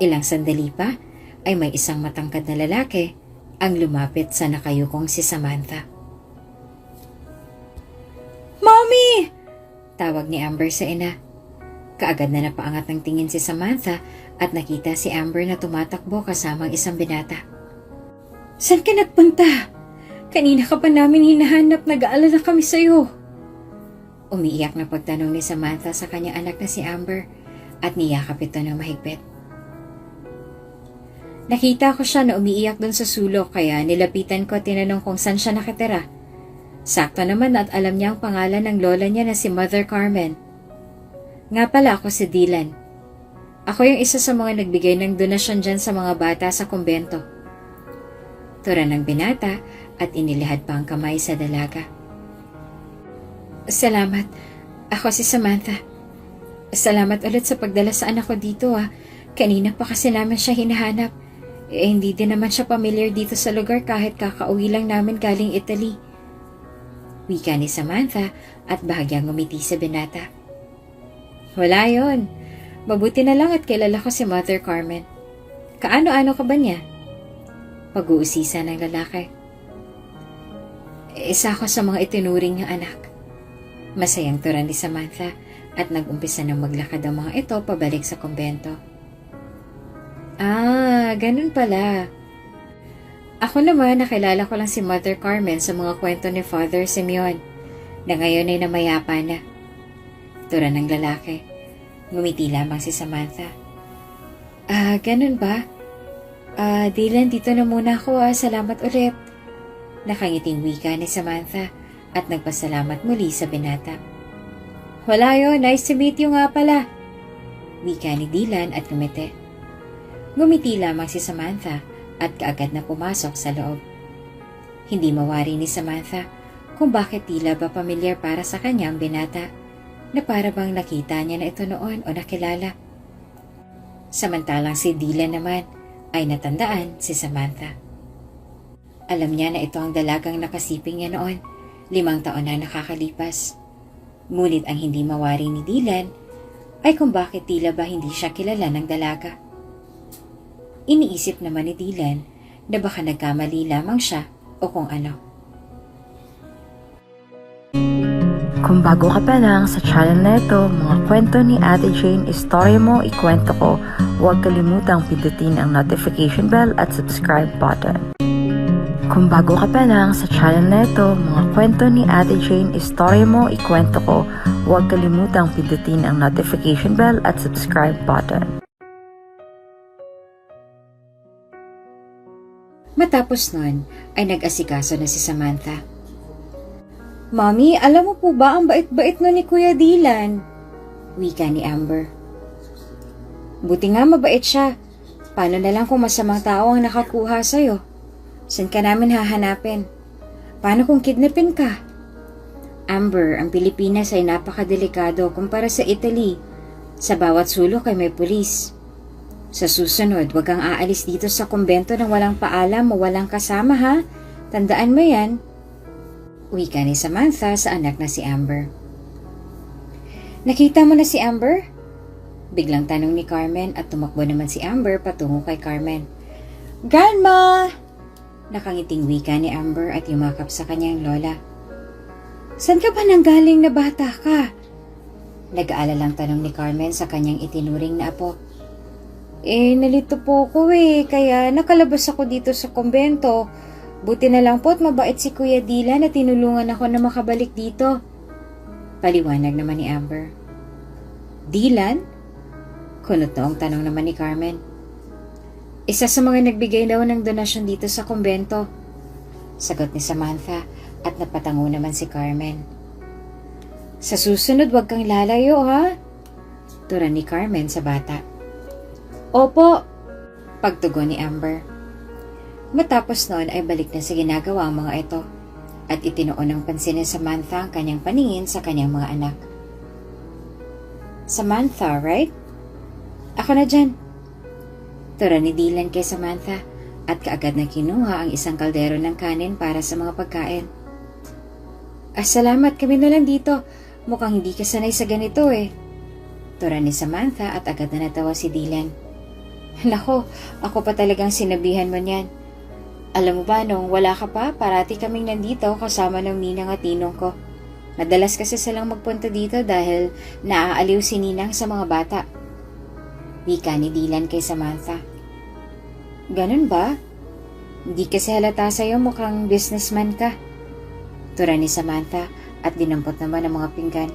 S1: Ilang sandali pa ay may isang matangkad na lalaki ang lumapit sa nakayukong si Samantha. Mommy! Tawag ni Amber sa ina. Kaagad na napaangat ng tingin si Samantha at nakita si Amber na tumatakbo kasamang isang binata. Saan ka nagpunta? Kanina ka pa namin hinahanap, nag-aalala kami sa'yo. Umiiyak na pagtanong ni Samantha sa kanyang anak na si Amber at niyakap ito ng mahigpit. Nakita ko siya na umiiyak doon sa sulok kaya nilapitan ko at tinanong kung saan siya nakatira. Sakto naman at alam niya ang pangalan ng lola niya na si Mother Carmen. Nga pala ako si Dylan. Ako yung isa sa mga nagbigay ng donasyon dyan sa mga bata sa kumbento. Tura ng binata at inilihad pa ang kamay sa dalaga. Salamat. Ako si Samantha. Salamat ulit sa pagdala sa anak ko dito . Kanina pa kasi namin siya hinahanap. Hindi din naman siya familiar dito sa lugar kahit kakauwi lang namin galing Italy. Wika ni Samantha at bahagyang ngumiti sa binata. Wala yon. Mabuti na lang at kilala ko si Mother Carmen. Kaano-ano ka ba niya? Pag-uusisa ng lalaki. Isa ako sa mga itinuring niyang anak. Masayang tura ni Samantha at nag-umpisa ng maglakad ang mga ito pabalik sa kumbento. Ganun pala. Ako naman, nakilala ko lang si Mother Carmen sa mga kwento ni Father Simeon, na ngayon ay namayapa na. Tura ng lalaki. Ngumiti lamang si Samantha. Ganun ba? Dylan, dito na muna ako . Salamat ulit. Nakangiting wika ni Samantha at nagpasalamat muli sa binata. Wala yun, nice to meet you nga pala. Wika ni Dylan at ngumiti. Ngumiti lamang si Samantha at kaagad na pumasok sa loob. Hindi mawari ni Samantha kung bakit tila ba pamilyar para sa kanya ang binata na para bang nakita niya na ito noon o nakilala. Samantalang si Dylan naman ay natandaan si Samantha. Alam niya na ito ang dalagang nakasiping niya noon, 5 taon na nakakalipas. Ngunit ang hindi mawari ni Dylan ay kung bakit tila ba hindi siya kilala ng dalaga. Iniisip naman ni Dylan na baka nagkamali lamang siya o kung ano.
S2: Kung bago ka pa lang sa channel na ito, mga kwento ni Ate Jane, istorya mo, ikwento ko, huwag kalimutang pindutin ang notification bell at subscribe button. Kung bago ka pa lang sa channel na ito, mga kwento ni Ate Jane, istorya mo, ikwento ko, huwag kalimutang pindutin ang notification bell at subscribe button.
S1: Matapos nun ay nag-asikaso na si Samantha. Mommy, alam mo po ba ang bait-bait na ni Kuya Dylan? Wika ni Amber. Buti nga mabait siya. Paano na lang kung masamang tao ang nakakuha sa'yo? Saan ka namin hahanapin? Paano kung kidnapin ka? Amber, ang Pilipinas ay napakadelikado kumpara sa Italy. Sa bawat sulok ay may pulis. Sa susunod, wag kang aalis dito sa kumbento nang walang paalam o walang kasama ha? Tandaan mo yan. Wika ni Samantha sa anak na si Amber. Nakita mo na si Amber? Biglang tanong ni Carmen at tumakbo naman si Amber patungo kay Carmen. Grandma! Nakangiting wika ni Amber at yumakap sa kanyang lola. Saan ka ba nanggaling na bata ka? Nag-aalalang tanong ni Carmen sa kanyang itinuring na apo. Nalito po ko kaya nakalabas ako dito sa kumbento. Buti na lang po at mabait si Kuya Dylan na tinulungan ako na makabalik dito. Paliwanag naman ni Amber. Dylan? Kunot noong tanong naman ni Carmen. Isa sa mga nagbigay daw ng donasyon dito sa kumbento. Sagot ni Samantha at napatango naman si Carmen. Sa susunod wag kang lalayo ha? Turan ni Carmen sa bata. Opo, pagtugon ni Amber. Matapos noon ay balik na sa ginagawa ang mga ito at itinuon ng pansin ni Samantha ang kanyang paningin sa kanyang mga anak. Samantha, right? Ako na dyan. Tura ni Dylan kay Samantha at kaagad na kinuha ang isang kaldero ng kanin para sa mga pagkain. Salamat, kami na lang dito. Mukhang hindi ka sanay sa ganito Tura ni Samantha at agad na natawa si Dylan. Nako, ako pa talagang sinabihan mo niyan. Alam mo ba, nung wala ka pa, parati kaming nandito kasama ng ninang at ninong ko. Madalas kasi silang magpunta dito dahil naaaliw si ninang sa mga bata. Wika ni Dylan kay Samantha. Ganun ba? Hindi kasi halata sa'yo mukhang businessman ka. Tura ni Samantha at dinampot naman ang mga pinggan.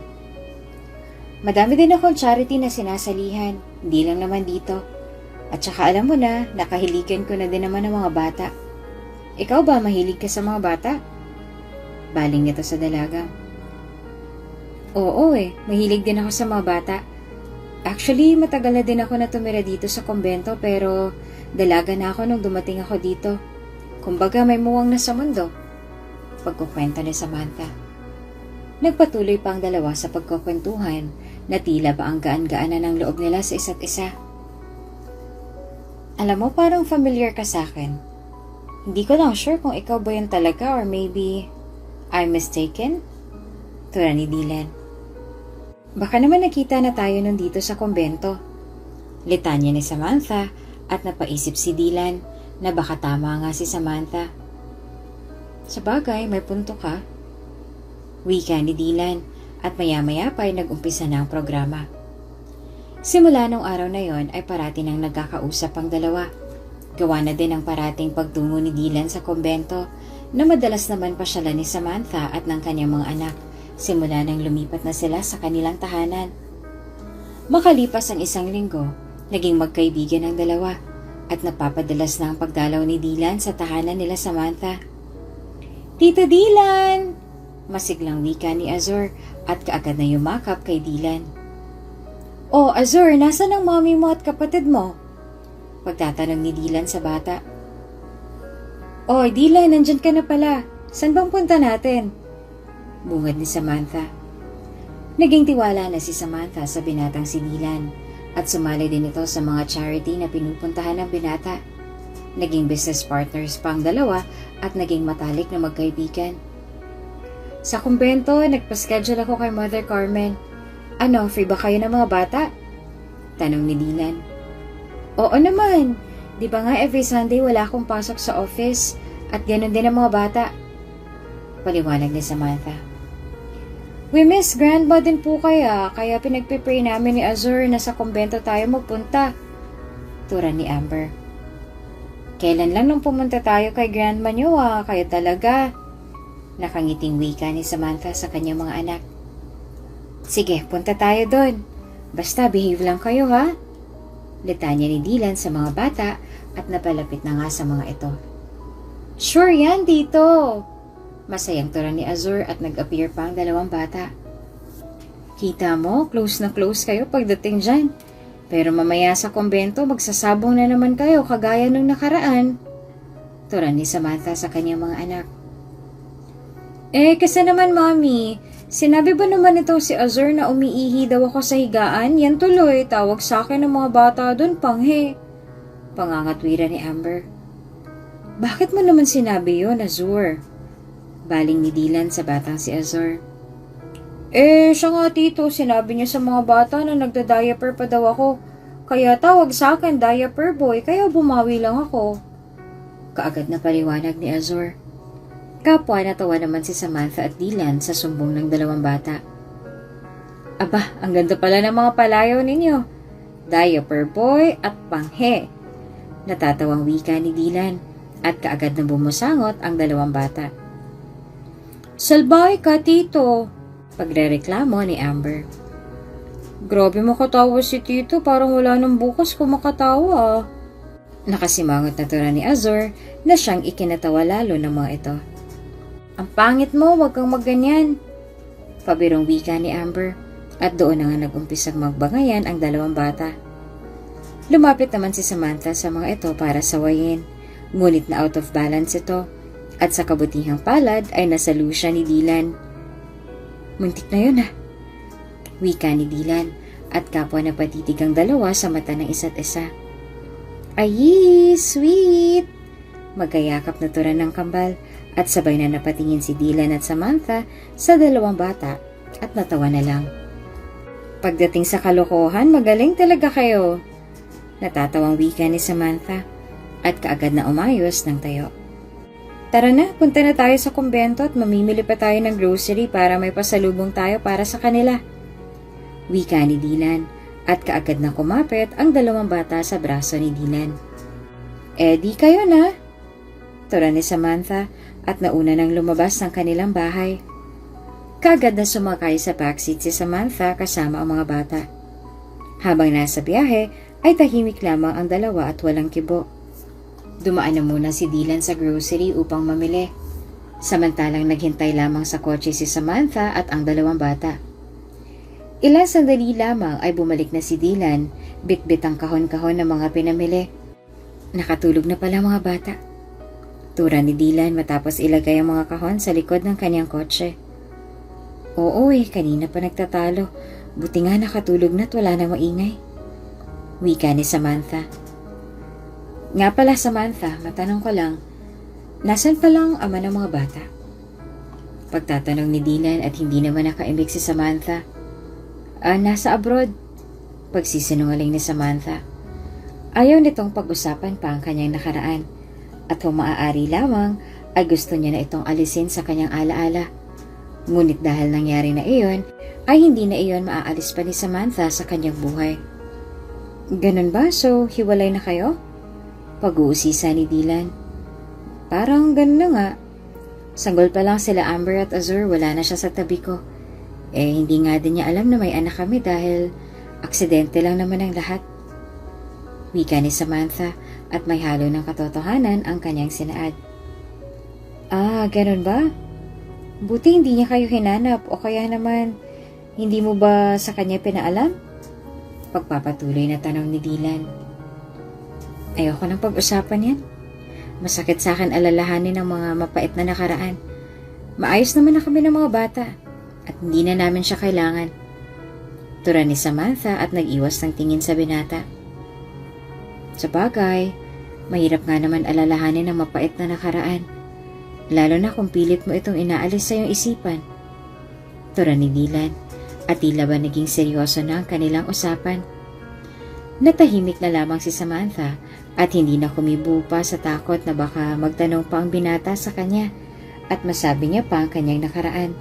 S1: Madami din akong charity na sinasalihan, hindi lang naman dito. At saka alam mo na, nakahiligan ko na din naman ng mga bata. Ikaw ba mahilig ka sa mga bata? Baling nito sa dalaga. Oo mahilig din ako sa mga bata. Actually, matagal na din ako na tumira dito sa kumbento pero dalaga na ako nung dumating ako dito. Kumbaga may muwang na sa mundo. Pagkukwento ni Samantha. Nagpatuloy pa ang dalawa sa pagkukwentuhan na tila ba ang gaan-gaanan ng loob nila sa isa't isa. Alam mo, parang familiar ka sa akin. Hindi ko lang sure kung ikaw ba yun talaga or maybe I'm mistaken? Tura ni Dylan. Baka naman nakita na tayo nun dito sa kumbento. Litanya ni Samantha at napaisip si Dylan na baka tama nga si Samantha. Sabagay, may punto ka. Wika ni Dylan at maya-maya pa ay nag-umpisa na ang programa. Simula nung araw na yon ay parati nang nagkakausap ang dalawa. Gawa na din ang parating pagtungo ni Dylan sa kumbento na madalas naman pasyalan ni Samantha at ng kanyang mga anak simula nang lumipat na sila sa kanilang tahanan. Makalipas ang isang linggo, naging magkaibigan ang dalawa at napapadalas na ang pagdalaw ni Dylan sa tahanan nila Samantha. Tito Dylan! Masiglang wika ni Azor at kaagad na yumakap kay Dylan. Oh, Azor, nasa ang mommy mo at kapatid mo? Pagtatanong ni Dylan sa bata. Oh, Dylan, nandyan ka na pala. Saan bang punta natin? Bungad ni Samantha. Naging tiwala na si Samantha sa binatang si Dylan at sumali din ito sa mga charity na pinupuntahan ng binata. Naging business partners pa ang dalawa at naging matalik na magkaibigan. Sa kumbento, nagpa-schedule ako kay Mother Carmen. Ano, free ba kayo ng mga bata? Tanong ni Dylan. Oo naman. Di ba nga every Sunday wala akong pasok sa office at ganoon din ang mga bata? Paliwanag ni Samantha. We miss Grandma din po kaya pinagpipray namin ni Azur na sa kumbento tayo magpunta. Tura ni Amber. Kailan lang nung pumunta tayo kay Grandma niyo kaya talaga. Nakangiting wika ni Samantha sa kanyang mga anak. Sige, punta tayo doon. Basta behave lang kayo Litanya ni Dylan sa mga bata at napalapit na nga sa mga ito. Sure yan, Tito. Masayang turan ni Azur at nag-appear pa ang dalawang bata. Kita mo, close na close kayo pagdating dyan. Pero mamaya sa kumbento, magsasabong na naman kayo kagaya nung nakaraan. Turan ni Samantha sa kanyang mga anak. Kasi naman, Mami, sinabi ba naman itong si Azur na umiihi daw ako sa higaan? Yan tuloy, tawag sa akin ng mga bata doon, panghe. Pangangatwira ni Amber. Bakit mo naman sinabi yun, Azur? Baling ni Dylan sa batang si Azur. Siya nga, Tito, sinabi niya sa mga bata na nagda-diaper pa daw ako. Kaya tawag sa akin diaper boy, kaya bumawi lang ako. Kaagad na paliwanag ni Azur. Kapwa natawa naman si Samantha at Dylan sa sumbong ng dalawang bata. Aba, ang ganda pala ng mga palayaw ninyo. Diaper boy at panghe. Natatawang wika ni Dylan at kaagad na bumusangot ang dalawang bata. Salbay ka, Tito, pagrereklamo ni Amber. Grabe makatawa si Tito, parang wala nang bukas kung makatawa. Nakasimangot na tura ni Azur na siyang ikinatawa lalo ng mga ito. Ang pangit mo, wag kang magganyan. Pabirong wika ni Amber at doon na nga nag-umpisang magbangayan ang dalawang bata. Lumapit naman si Samantha sa mga ito para sawayin, ngunit na out of balance ito at sa kabutihang palad ay nasalo siya ni Dylan. Muntik na yun wika ni Dylan at kapwa na patitig ang dalawa sa mata ng isa't isa. Ay, sweet! Magkayakap na turan ng kambal at sabay na napatingin si Dylan at Samantha sa dalawang bata at natawa na lang. Pagdating sa kalokohan, magaling talaga kayo. Natatawang wika ni Samantha at kaagad na umayos ng tayo. Tara na, punta na tayo sa kumbento at mamimili pa tayo ng grocery para may pasalubong tayo para sa kanila. Wika ni Dylan at kaagad na kumapit ang dalawang bata sa braso ni Dylan. Di kayo na. Tura ni Samantha at nauna nang lumabas ng kanilang bahay. Kaagad na sumakay sa backseat si Samantha kasama ang mga bata. Habang nasa biyahe ay tahimik lamang ang dalawa at walang kibo. Dumaan na muna si Dylan sa grocery upang mamili. Samantalang naghintay lamang sa kotse si Samantha at ang dalawang bata. Ilang sandali lamang ay bumalik na si Dylan, bitbit ang kahon-kahon ng mga pinamili. Nakatulog na pala mga bata. Tura ni Dylan matapos ilagay ang mga kahon sa likod ng kanyang kotse. Oo kanina pa nagtatalo. Buti nga nakatulog na't wala nang maingay. Wika ni Samantha. Nga pala Samantha, matanong ko lang, nasan pa lang ama ng mga bata? Pagtatanong ni Dylan at hindi naman nakaimbik si Samantha. Nasa abroad. Pagsisinungaling ni Samantha. Ayaw nitong pag-usapan pa ang kanyang nakaraan at kung maaari lamang ay gusto niya na itong alisin sa kanyang alaala. Ngunit dahil nangyari na iyon, ay hindi na iyon maaalis pa ni Samantha sa kanyang buhay. Ganun ba? So, hiwalay na kayo? Pag-uusisa ni Dylan. Parang ganun na nga. Sanggol pa lang sila Amber at Azur, wala na siya sa tabi ko. Hindi nga din niya alam na may anak kami dahil aksidente lang naman ang lahat. Wika ni Samantha at may halo ng katotohanan ang kanyang sinaad. Ganun ba? Buti hindi niya kayo hinanap o kaya naman hindi mo ba sa kanya pinaalam? Pagpapatuloy na tanong ni Dylan. Ayoko nang pag-usapan yan. Masakit sa akin alalahanin ng mga mapait na nakaraan. Maayos naman na kami ng mga bata at hindi na namin siya kailangan. Tura ni Samantha at nag-iwas ng tingin sa binata. Sa bagay, mahirap nga naman alalahanin ng mapait na nakaraan. Lalo na kung pilit mo itong inaalis sa iyong isipan. Tura ni Dylan at tila ba naging seryoso na ang kanilang usapan. Natahimik na lamang si Samantha at hindi na kumibo pa sa takot na baka magtanong pa ang binata sa kanya at masabi niya pa ang kanyang nakaraan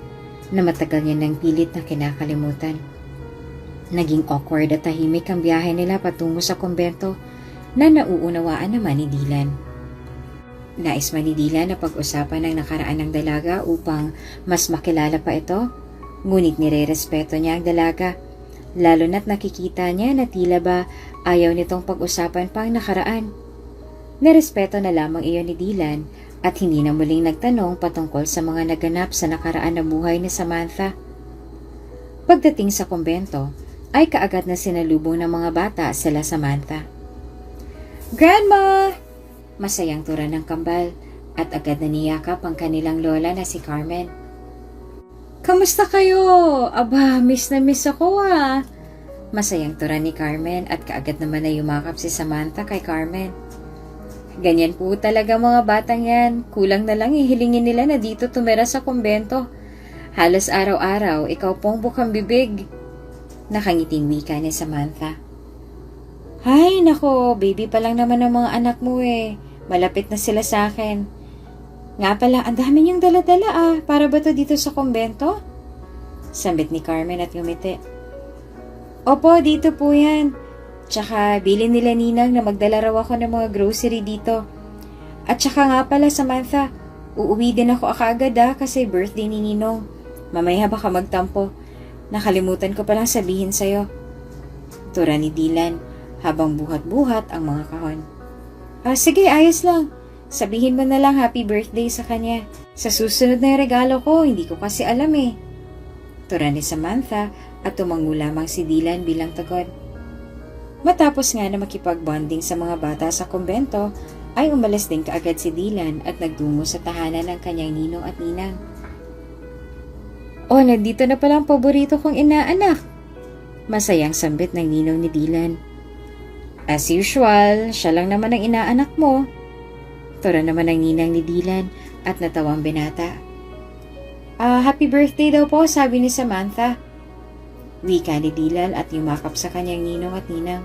S1: na matagal niya nang pilit na kinakalimutan. Naging awkward at tahimik ang biyahe nila patungo sa kumbento na nauunawaan naman ni Dylan. Nais man ni Dylan na pag-usapan ang nakaraan ng dalaga upang mas makilala pa ito, ngunit nire-respeto niya ang dalaga, lalo na't nakikita niya na tila ba ayaw nitong pag-usapan pa ang nakaraan. Nerespeto na lamang iyon ni Dylan at hindi na muling nagtanong patungkol sa mga naganap sa nakaraan na buhay ni Samantha. Pagdating sa kumbento, ay kaagad na sinalubong ng mga bata sila Samantha. "Grandma!" Masayang tura ng kambal at agad na niyakap ang kanilang lola na si Carmen. "Kamusta kayo? Aba, miss na miss ako ah." Masayang tura ni Carmen at kaagad naman na yumakap si Samantha kay Carmen. "Ganyan po talaga mga batang yan. Kulang na lang ihilingin nila na dito tumira sa kumbento. Halos araw-araw, ikaw pong bukang bibig." Nakangiting wika ni Samantha. "Ay, nako, baby pa lang naman ang mga anak mo eh. Malapit na sila sa akin. Nga pala, ang dami niyang dala-dala ah. Para ba to dito sa kumbento?" Sambit ni Carmen at ngumiti. "Opo, dito po yan. Tsaka bilin nila Ninang na magdala raw ako ng mga grocery dito. At tsaka nga pala Samantha, uuwi din ako akaagad ah kasi birthday ni Ninong. Mamaya baka magtampo. Nakalimutan ko palang sabihin sa'yo." Tura ni Dylan habang buhat-buhat ang mga kahon. Sige, ayos lang. Sabihin mo na lang happy birthday sa kanya. Sa susunod na regalo ko, hindi ko kasi alam eh." Tura ni Samantha at tumango lamang si Dylan bilang tugon. Matapos nga na makipag-bonding sa mga bata sa kumbento, ay umalis din kaagad si Dylan at nagtungo sa tahanan ng kanyang ninong at ninang. "Oh, nandito na palang paborito kong inaanak." Masayang sambit ng ninong ni Dylan. "As usual, siya lang naman ang inaanak mo." Tura naman ng ninang ni Dylan at natawang binata. Happy birthday daw po, sabi ni Samantha." Wika ni Dylan at yumakap sa kanyang ninong at ninang.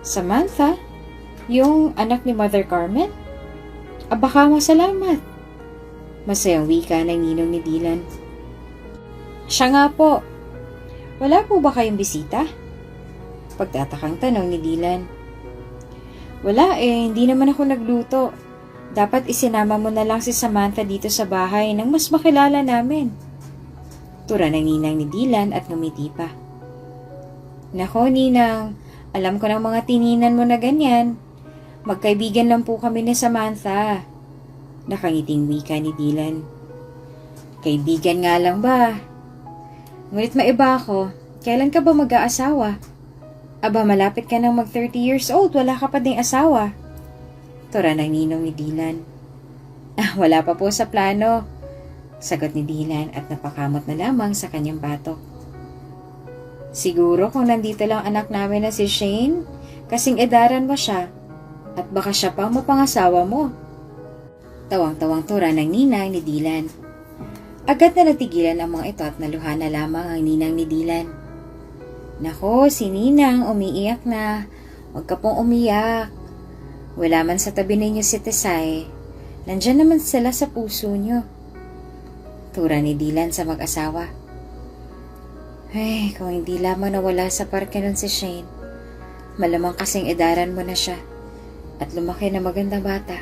S1: "Samantha? Yung anak ni Mother Carmen? Baka masalamat." Masayang wika ng ninong ni Dylan. "Siya nga po. Wala po ba kayong bisita?" Pagtatakang tanong ni Dylan. "Wala eh, hindi naman ako nagluto. Dapat isinama mo na lang si Samantha dito sa bahay nang mas makilala namin." Tura ng ninang ni Dylan at ngumiti pa. "Nako Ninang, alam ko ng mga tininan mo na ganyan. Magkaibigan lang po kami ni Samantha." Nakangiting wika ni Dylan. "Kaibigan nga lang ba? Ngunit maiba ako, kailan ka ba mag-aasawa? Aba, malapit ka nang mag 30 years old, wala ka pa ding asawa." Tura ng ninong ni Dylan. Wala pa po sa plano," sagot ni Dylan at napakamot na lamang sa kanyang batok. "Siguro kung nandito lang anak namin na si Shane, kasing edaran mo siya, at baka siya pang mapangasawa mo." Tawang-tawang tura ng ninang ni Dylan. Agad na natigilan ang mga ito at naluha na lamang ang ninang ni Dylan. "Nako, si Ninang umiiyak na. Huwag ka pong umiyak. Wala man sa tabi ninyo si Tesay. Nandyan naman sila sa puso nyo." Tura ni Dylan sa mag-asawa. Ay, kung hindi lamang nawala sa parke nun si Shane. Malamang kasing edaran mo na siya at lumaki na magandang bata.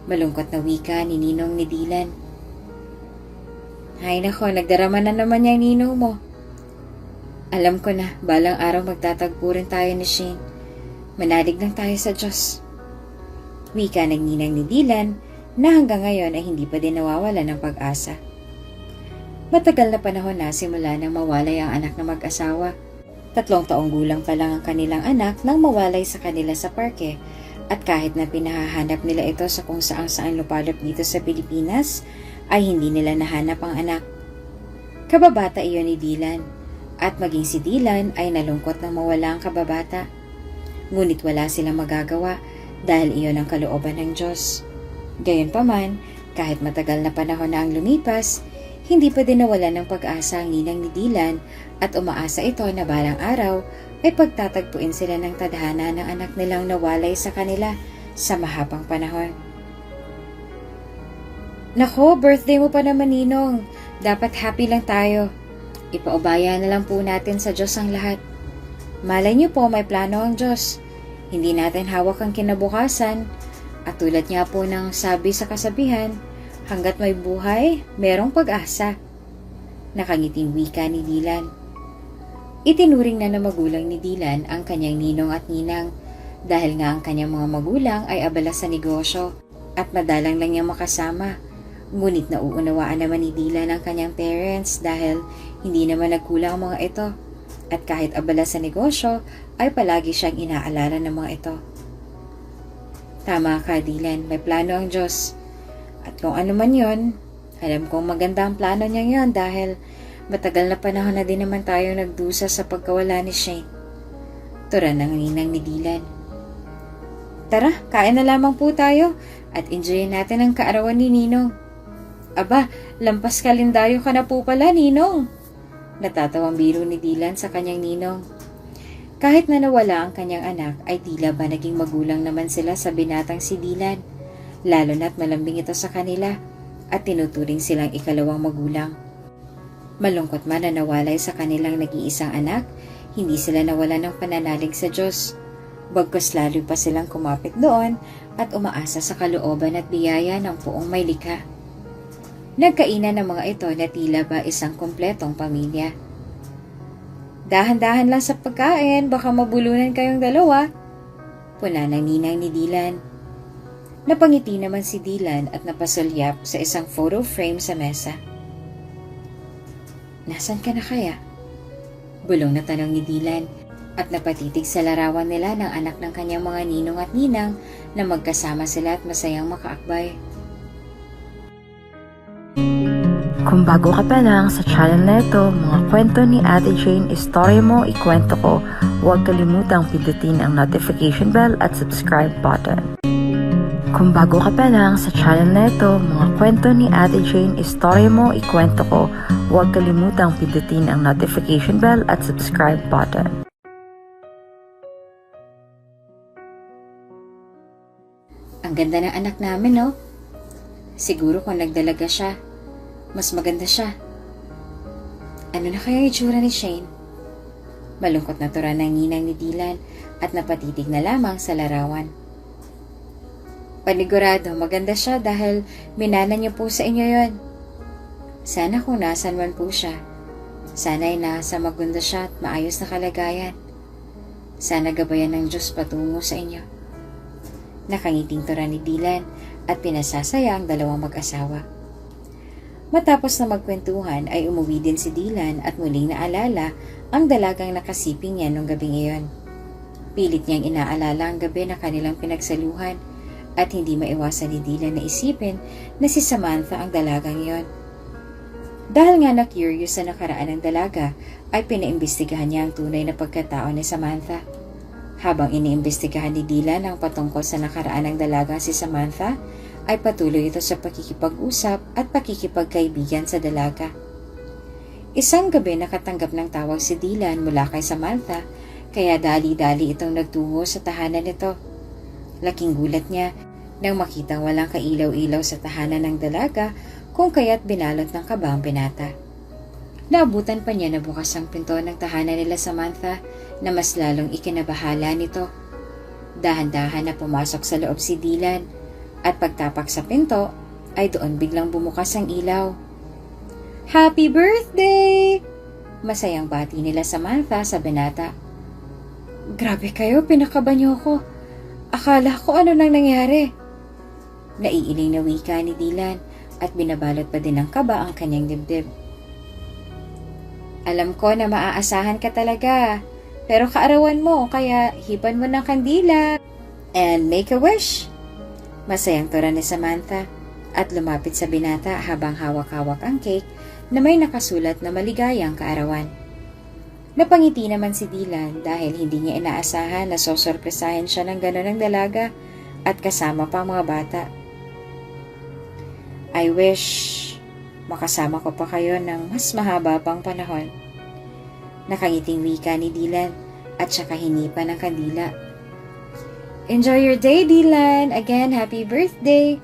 S1: Malungkot na wika ni ninong ni Dylan. Ay nako, nagdarama na naman yung ninong mo. Alam ko na, balang araw magtatagpo rin tayo ni Shane. Manalig lang tayo sa Diyos. Wika ng ninang ni Dylan na hanggang ngayon ay hindi pa din nawawala ng pag-asa. Matagal na panahon na simula nang mawalay ang anak na mag-asawa. 3 taong gulang pa lang ang kanilang anak nang mawalay sa kanila sa parke at kahit na pinahahanap nila ito sa kung saan lupalop dito sa Pilipinas, ay hindi nila nahanap ang anak. Kababata iyon ni Dylan at maging si Dylan ay nalungkot nang mawala ang kababata. Ngunit wala silang magagawa dahil iyon ang kalooban ng Diyos. Gayunpaman, kahit matagal na panahon na ang lumipas, hindi pa din nawala ng pag-asa ang ninang ni Dylan at umaasa ito na balang araw ay pagtatagpuin sila ng tadhana ng anak nilang nawalay sa kanila sa mahabang panahon. Nako, birthday mo pa naman Ninong. Dapat happy lang tayo. Ipaubaya na lang po natin sa Diyos ang lahat. Malay niyo po may plano ang Diyos. Hindi natin hawak ang kinabukasan. At tulad nga po ng sabi sa kasabihan, hanggat may buhay, merong pag-asa. Nakangiting wika ni Dylan. Itinuring na magulang ni Dylan ang kanyang ninong at ninang dahil nga ang kanyang mga magulang ay abala sa negosyo at madalang lang niyang makasama. Ngunit nauunawaan naman ni Dylan ang kanyang parents dahil hindi naman nagkulang ang mga ito. At kahit abala sa negosyo, ay palagi siyang inaalala ng mga ito. Tama ka, Dylan, may plano ang Diyos. At kung ano man yon, alam kong maganda ang plano niya yon dahil matagal na panahon na din naman tayong nagdusa sa pagkawala ni Shane. Tura ng ninang ni Dylan. Tara, kain na lamang po tayo at enjoyin natin ang kaarawan ni Ninong. Aba, lampas kalendaryo ka na po pala, Ninong. Natatawang biro ni Dylan sa kanyang ninong. Kahit na nawala ang kanyang anak, ay tila ba naging magulang naman sila sa binatang si Dylan. Lalo na't malambing ito sa kanila at tinuturing silang ikalawang magulang. Malungkot man na nawalay sa kanilang nag-iisang anak, hindi sila nawala ng pananalig sa Diyos. Bagkus lalo pa silang kumapit doon at umaasa sa kalooban at biyaya ng buong may likha. Nagkainan ng mga ito na tila ba isang kompletong pamilya. Dahan-dahan lang sa pagkain, baka mabulunan kayong dalawa. Puna ng ninang ni Dylan. Napangiti naman si Dylan at napasulyap sa isang photo frame sa mesa. Nasaan ka na kaya? Bulong na tanong ni Dylan at napatitig sa larawan nila ng anak ng kanyang mga ninong at ninang na magkasama sila at masayang makaakbay.
S2: Kung bago ka pa lang sa channel na ito, mga kwento ni Ate Jane, istorya mo, ikwento ko, huwag kalimutang pindutin ang notification bell at subscribe button. Kung bago ka pa lang sa channel na ito, mga kwento ni Ate Jane, istorya mo, ikwento ko, huwag kalimutang pindutin ang notification bell at subscribe button.
S1: Ang ganda ng anak namin, no? Siguro kung nagdalaga siya, mas maganda siya. Ano na kaya itsura ni Shane? Malungkot na tura ng ninang ni Dylan at napatitig na lamang sa larawan. Panigurado, maganda siya dahil minana niyo po sa inyo yon. Sana kung nasan man po siya, sana'y nasa maganda siya at maayos na kalagayan. Sana gabayan ng Diyos patungo sa inyo. Nakangiting tura ni Dylan at pinasasaya ang dalawang mag-asawa. Matapos na magkwentuhan ay umuwi din si Dylan at muling naalala ang dalagang nakasiping niya nung gabing iyon. Pilit niyang inaalala ang gabi na kanilang pinagsaluhan at hindi maiwasan ni Dylan na isipin na si Samantha ang dalagang iyon. Dahil nga na-curious sa nakaraan ng dalaga ay pinaimbestigahan niya ang tunay na pagkatao ni Samantha. Habang iniimbestigahan ni Dylan ang patungkol sa nakaraan ng dalaga si Samantha, ay patuloy ito sa pakikipag-usap at pakikipagkaibigan sa dalaga. Isang gabi nakatanggap ng tawag si Dylan mula kay Samantha, kaya dali-dali itong nagtungo sa tahanan nito. Laking gulat niya nang makitang walang kailaw-ilaw sa tahanan ng dalaga, kung kaya't binalot ng kaba ang binata. Naabutan pa niya na bukas ang pinto ng tahanan nila Samantha na mas lalong ikinabahala nito. Dahan-dahan na pumasok sa loob si Dylan at pagtapak sa pinto ay doon biglang bumukas ang ilaw. Happy birthday! Masayang bati nila Samantha sa binata. Grabe kayo, pinakaba niyo ako. Akala ko ano nang nangyari. Naiiling na wika ni Dylan at binabalot pa din ng kaba ang kanyang dibdib. Alam ko na maaasahan ka talaga, pero kaarawan mo kaya hipan mo ng kandila and make a wish. Masayang tura ni Samantha at lumapit sa binata habang hawak-hawak ang cake na may nakasulat na maligayang kaarawan. Napangiti naman si Dylan dahil hindi niya inaasahan na sosorpresahin siya ng gano'n ng dalaga at kasama pa ang mga bata. I wish makasama ko pa kayo ng mas mahaba pang panahon. Nakangiting wika ni Dylan at saka hinipan ng kandila. Enjoy your day, Dylan! Again, happy birthday!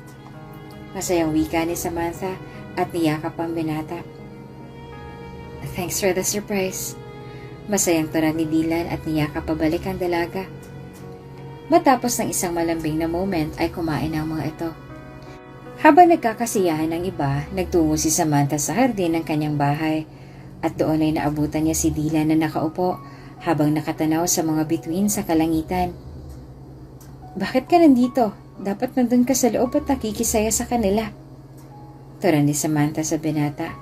S1: Masayang wika ni Samantha at niyakap ang binata. Thanks for the surprise. Masayang tura ni Dylan at niyakap pabalik ang dalaga. Matapos ng isang malambing na moment ay kumain ang mga ito. Habang nagkakasiyahan ng iba, nagtungo si Samantha sa hardin ng kanyang bahay at doon ay naabutan niya si Dylan na nakaupo habang nakatanaw sa mga bituin sa kalangitan. Bakit ka nandito? Dapat nandun ka sa loob at nakikisaya sa kanila. Tura ni Samantha sa binata.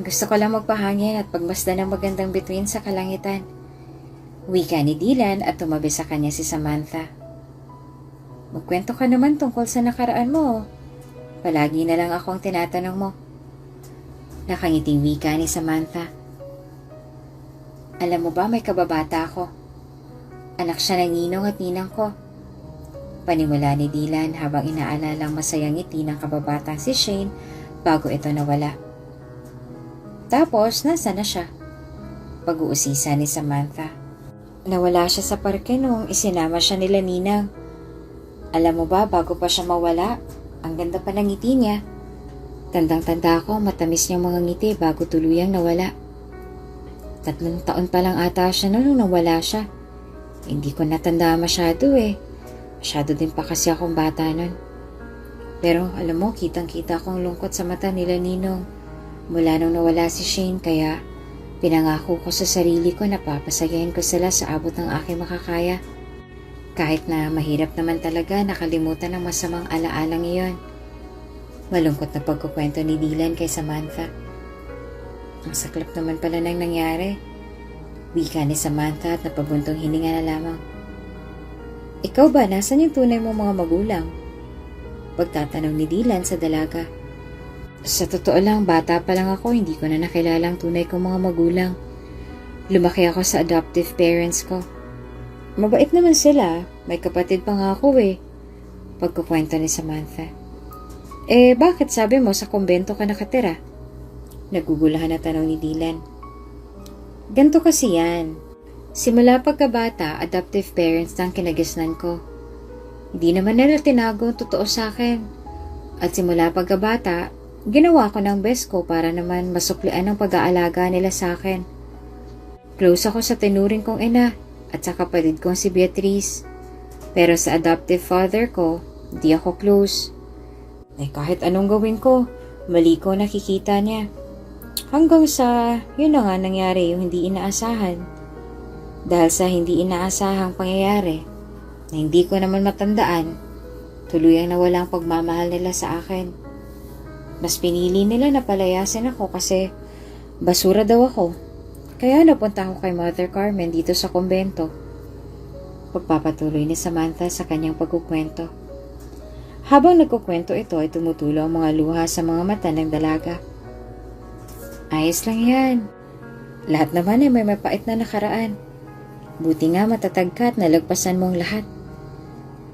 S1: Gusto ko lang magpahangin at pagmasdan ng magandang bituin sa kalangitan. Wika ni Dylan at tumabi sa kanya si Samantha. Magkwento ka naman tungkol sa nakaraan mo. Palagi na lang ako ang tinatanong mo. Nakangiting wika ni Samantha. Alam mo ba, may kababata ako. Anak siya ng ninong at ninang ko. Panimula ni Dylan habang inaalalang masayang ngiti ng kababatang si Shane bago ito nawala. Tapos, nasa na siya? Pag-uusisa ni Samantha. Nawala siya sa parke nung isinama siya nila ninang. Alam mo ba, bago pa siya mawala, ang ganda pa ng ngiti niya. Tandang-tanda ako, matamis niyang mga ngiti bago tuluyang nawala. 3 taon pa lang ata siya nung nawala siya. Hindi ko natanda masyado eh. Masyado din pa kasi akong bata nun. Pero alam mo, kitang-kita akong lungkot sa mata nila ninong. Mula nung nawala si Shane, kaya pinangako ko sa sarili ko na papasagayin ko sila sa abot ng aking makakaya. Kahit na mahirap naman talaga nakalimutan ang masamang alaalang iyon. Malungkot na pagkukwento ni Dylan kay Samantha. Ang saklap naman pala nang nangyari. Wika ni Samantha at napabuntong hininga na lamang. Ikaw ba, nasan yung tunay mong mga magulang? Pagtatanong ni Dylan sa dalaga. Sa totoo lang, bata pa lang ako, hindi ko na nakilala ang tunay kong mga magulang. Lumaki ako sa adoptive parents ko. Mabait naman sila, may kapatid pa nga ako eh. Pagkukwento ni Samantha. Bakit sabi mo sa kumbento ka nakatira? Nagugulahan na tanong ni Dylan. Ganto kasi yan. Simula pagkabata, adoptive parents ang kinagisnan ko. Hindi naman nila tinago ang totoo sa akin. At simula pagkabata, ginawa ko ng best ko para naman masuklian ang pag-aalaga nila sa akin. Close ako sa tinuring kong ina at sa kapatid kong si Beatrice. Pero sa adoptive father ko, di ako close. Kahit anong gawin ko, mali ko nakikita niya. Hanggang sa, yun na nga nangyari yung hindi inaasahan. Dahil sa hindi inaasahang pangyayari, na hindi ko naman matandaan, tuluyang nawala ang pagmamahal nila sa akin. Mas pinili nila na palayasin ako kasi basura daw ako. Kaya napunta ako kay Mother Carmen dito sa kumbento. Pagpapatuloy ni Samantha sa kanyang pagkukwento. Habang nagkukwento ito ay tumutulo ang mga luha sa mga mata ng dalaga. Ayos lang yan. Lahat naman ay may mapait na nakaraan. Buti nga matatag ka at nalagpasan mong lahat.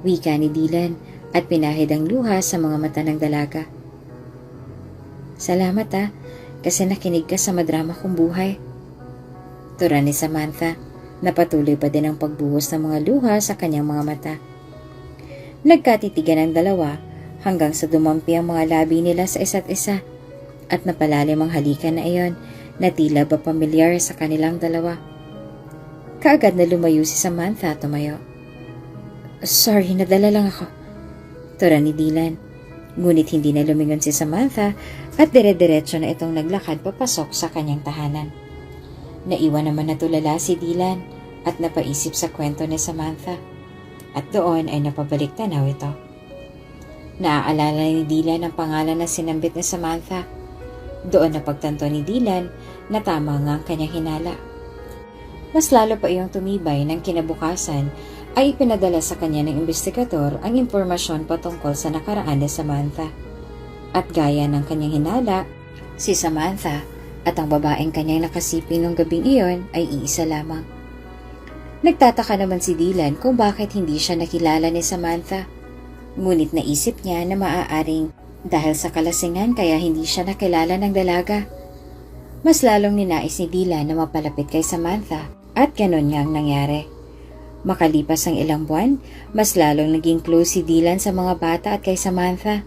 S1: Wika ni Dylan at pinahid ang luha sa mga mata ng dalaga. Salamat kasi nakinig ka sa madrama kong buhay. Tura ni Samantha, napatuloy pa din ang pagbuhos ng mga luha sa kanyang mga mata. Nagkatitigan ang dalawa hanggang sa dumampi ang mga labi nila sa isa't isa at napalalim ang halikan na iyon na tila ba pamilyar sa kanilang dalawa. Kaagad na lumayo si Samantha at tumayo. Sorry, nadala lang ako. Tura ni Dylan. Ngunit hindi na lumingon si Samantha at dire-diretso na itong naglakad papasok sa kanyang tahanan. Naiwan naman na tulala si Dylan at napaisip sa kwento ni Samantha. At doon ay napabalik tanaw ito. Naaalala ni Dylan ang pangalan na sinambit ni Samantha. Doon napagtanto ni Dylan na tama nga ang kanyang hinala. Mas lalo pa iyong tumibay ng kinabukasan ay ipinadala sa kanya ng investigador ang impormasyon patungkol sa nakaraan ni Samantha. At gaya ng kanyang hinala, si Samantha at ang babaeng kanyang nakasiping ng gabing iyon ay iisa lamang. Nagtataka naman si Dylan kung bakit hindi siya nakilala ni Samantha. Ngunit naisip niya na maaaring dahil sa kalasingan kaya hindi siya nakilala ng dalaga. Mas lalong ninais ni Dylan na mapalapit kay Samantha at ganon nga ang nangyari. Makalipas ang ilang buwan, mas lalong naging close si Dylan sa mga bata at kay Samantha.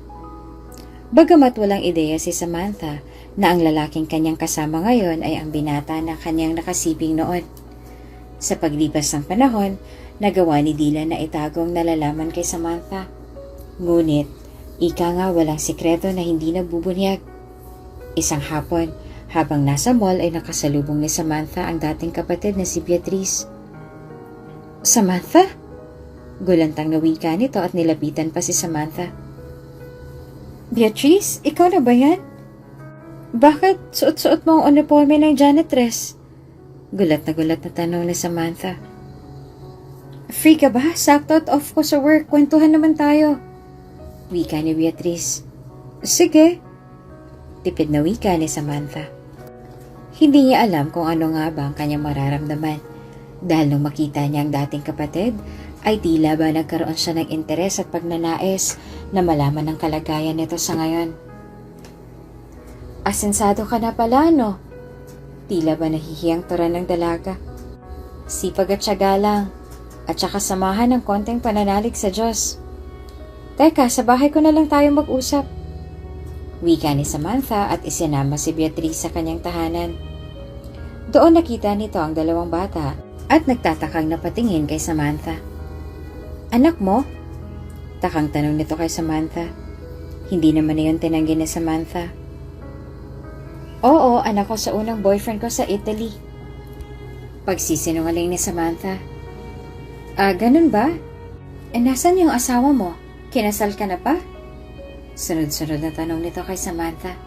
S1: Bagamat walang ideya si Samantha na ang lalaking kanyang kasama ngayon ay ang binata na kanyang nakasibing noon. Sa paglipas ng panahon, nagawa ni Dylan na itago ang nalalaman kay Samantha. Ngunit, ika nga walang sikreto na hindi nagbubunyag. Isang hapon, habang nasa mall ay nakasalubong ni Samantha ang dating kapatid na si Beatrice. Samantha? Gulantang na wika nito at nilapitan pa si Samantha. Beatrice, ikaw na ba yan? Bakit suot-suot mo ang uniforme ng janitress? Gulat na tanong ni Samantha. Free ka ba? Sakto at off ko sa work. Kwentuhan naman tayo. Wika ni Beatrice. Sige. Tipid na wika ni Samantha. Hindi niya alam kung ano nga ba ang kanyang mararamdaman. Dahil nung makita niya ang dating kapatid, ay tila ba nagkaroon siya ng interes at pagnanais na malaman ang kalagayan nito sa ngayon. Asensado ka na pala, no? Tila ba nahihiyang turan ng dalaga? Sipag at tiyaga lang, at saka samahan ng konting pananalig sa Diyos. Teka, sa bahay ko na lang tayo mag-usap. Wika ni Samantha at isinama si Beatrice sa kanyang tahanan. Doon nakita nito ang dalawang bata at nagtatakang napatingin kay Samantha. Anak mo? Takang tanong nito kay Samantha. Hindi naman na yun tinanggi ni Samantha. Oo, anak ko sa unang boyfriend ko sa Italy. Pagsisinungaling ni Samantha. Ganun ba? Nasaan yung asawa mo? Kinasal ka na pa? Sunod-sunod na tanong nito kay Samantha.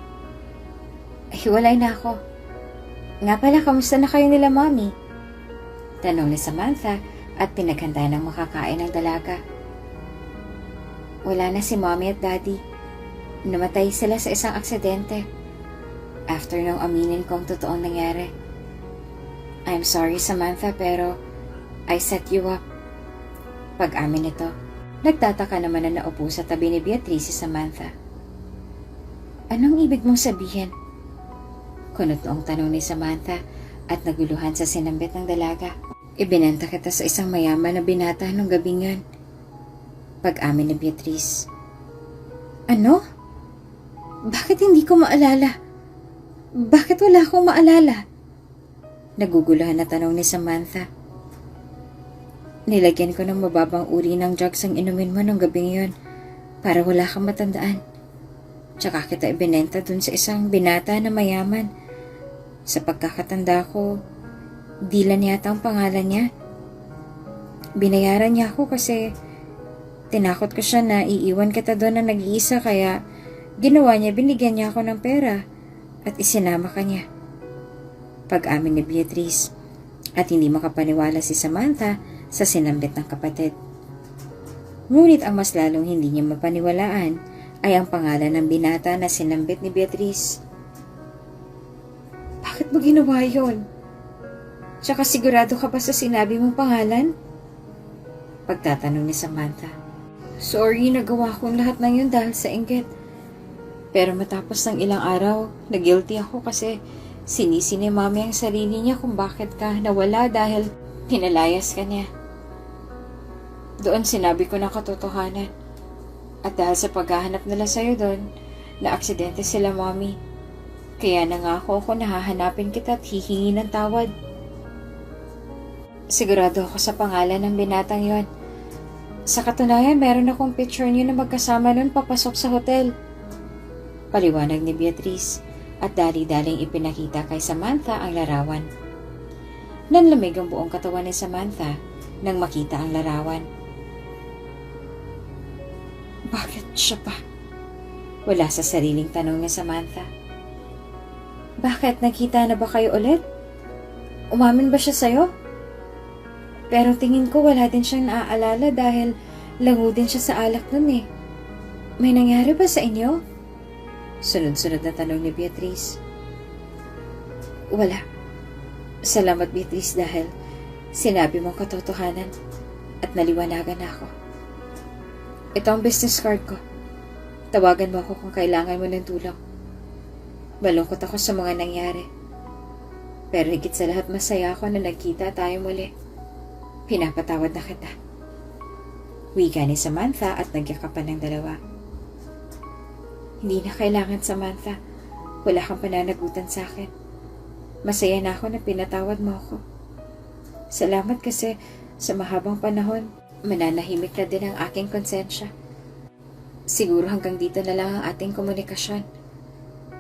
S1: Hiwalay na ako. Nga pala, kamusta na kayo nila, Mommy? Tanong ni Samantha at pinaghanda ng makakain ng dalaga. Wala na si Mommy at Daddy. Namatay sila sa isang aksidente. After nung aminin kong totoong nangyari. I'm sorry, Samantha, pero I set you up. Pag-amin nito, nagtataka naman na naupo sa tabi ni Beatrice si Samantha. Anong ibig mong sabihin? Kunot noong tanong ni Samantha at naguluhan sa sinambit ng dalaga. Ibinenta kita sa isang mayaman na binata nung gabing yun. Pag-amin ni Beatrice. Ano? Bakit hindi ko maalala? Bakit wala akong maalala? Naguguluhan na tanong ni Samantha. Nilagyan ko ng mababang uri ng drugs ang inumin mo nung gabing yun para wala kang matandaan. Tsaka kita ibinenta dun sa isang binata na mayaman. Sa pagkakatanda ko, Dylan yata ang pangalan niya. Binayaran niya ako kasi tinakot ko siya na iiwan kita doon na nag-iisa kaya ginawa niya, binigyan niya ako ng pera at isinama ka niya. Pag-amin ni Beatrice at hindi makapaniwala si Samantha sa sinambit ng kapatid. Ngunit ang mas lalong hindi niya mapaniwalaan ay ang pangalan ng binata na sinambit ni Beatrice. Bakit mo ginawa yun? Tsaka sigurado ka ba sa sinabi mong pangalan? Pagtatanong ni Samantha. Sorry, nagawa kong lahat ng yun dahil sa inggit. Pero matapos ng ilang araw, na-guilty ako kasi sinisi ni Mami ang sarili niya kung bakit ka nawala dahil pinalayas ka niya. Doon sinabi ko ng katotohanan. At dahil sa paghahanap nila sa'yo doon, na-aksidente sila, Mami. Kaya nangako ako na hahanapin kita at hihingi ng tawad. Sigurado ako sa pangalan ng binatang yon. Sa katunayan, meron akong picture niyo na magkasama nun papasok sa hotel. Paliwanag ni Beatrice at dali-daling ipinakita kay Samantha ang larawan. Nanlamig ang buong katawan ni Samantha nang makita ang larawan. Bakit siya pa? Wala sa sariling tanong ni Samantha. Bakit? Nakita na ba kayo ulit? Umamin ba siya sa'yo? Pero tingin ko wala din siyang naaalala dahil lango din siya sa alak nun eh. May nangyari ba sa inyo? Sunod-sunod na tanong ni Beatrice. Wala. Salamat, Beatrice, dahil sinabi mong katotohanan at naliwanagan ako. Ito ang business card ko. Tawagan mo ako kung kailangan mo ng tulong. Malungkot ako sa mga nangyari. Pero higit sa lahat masaya ako na nagkita tayo muli. Pinapatawad na kita. Wika ni Samantha at nagyakapan ng dalawa. Hindi na kailangan, Samantha. Wala kang pananagutan sa akin. Masaya na ako na pinatawad mo ako. Salamat kasi sa mahabang panahon, mananahimik na din ang aking konsensya. Siguro hanggang dito na lang ang ating komunikasyon.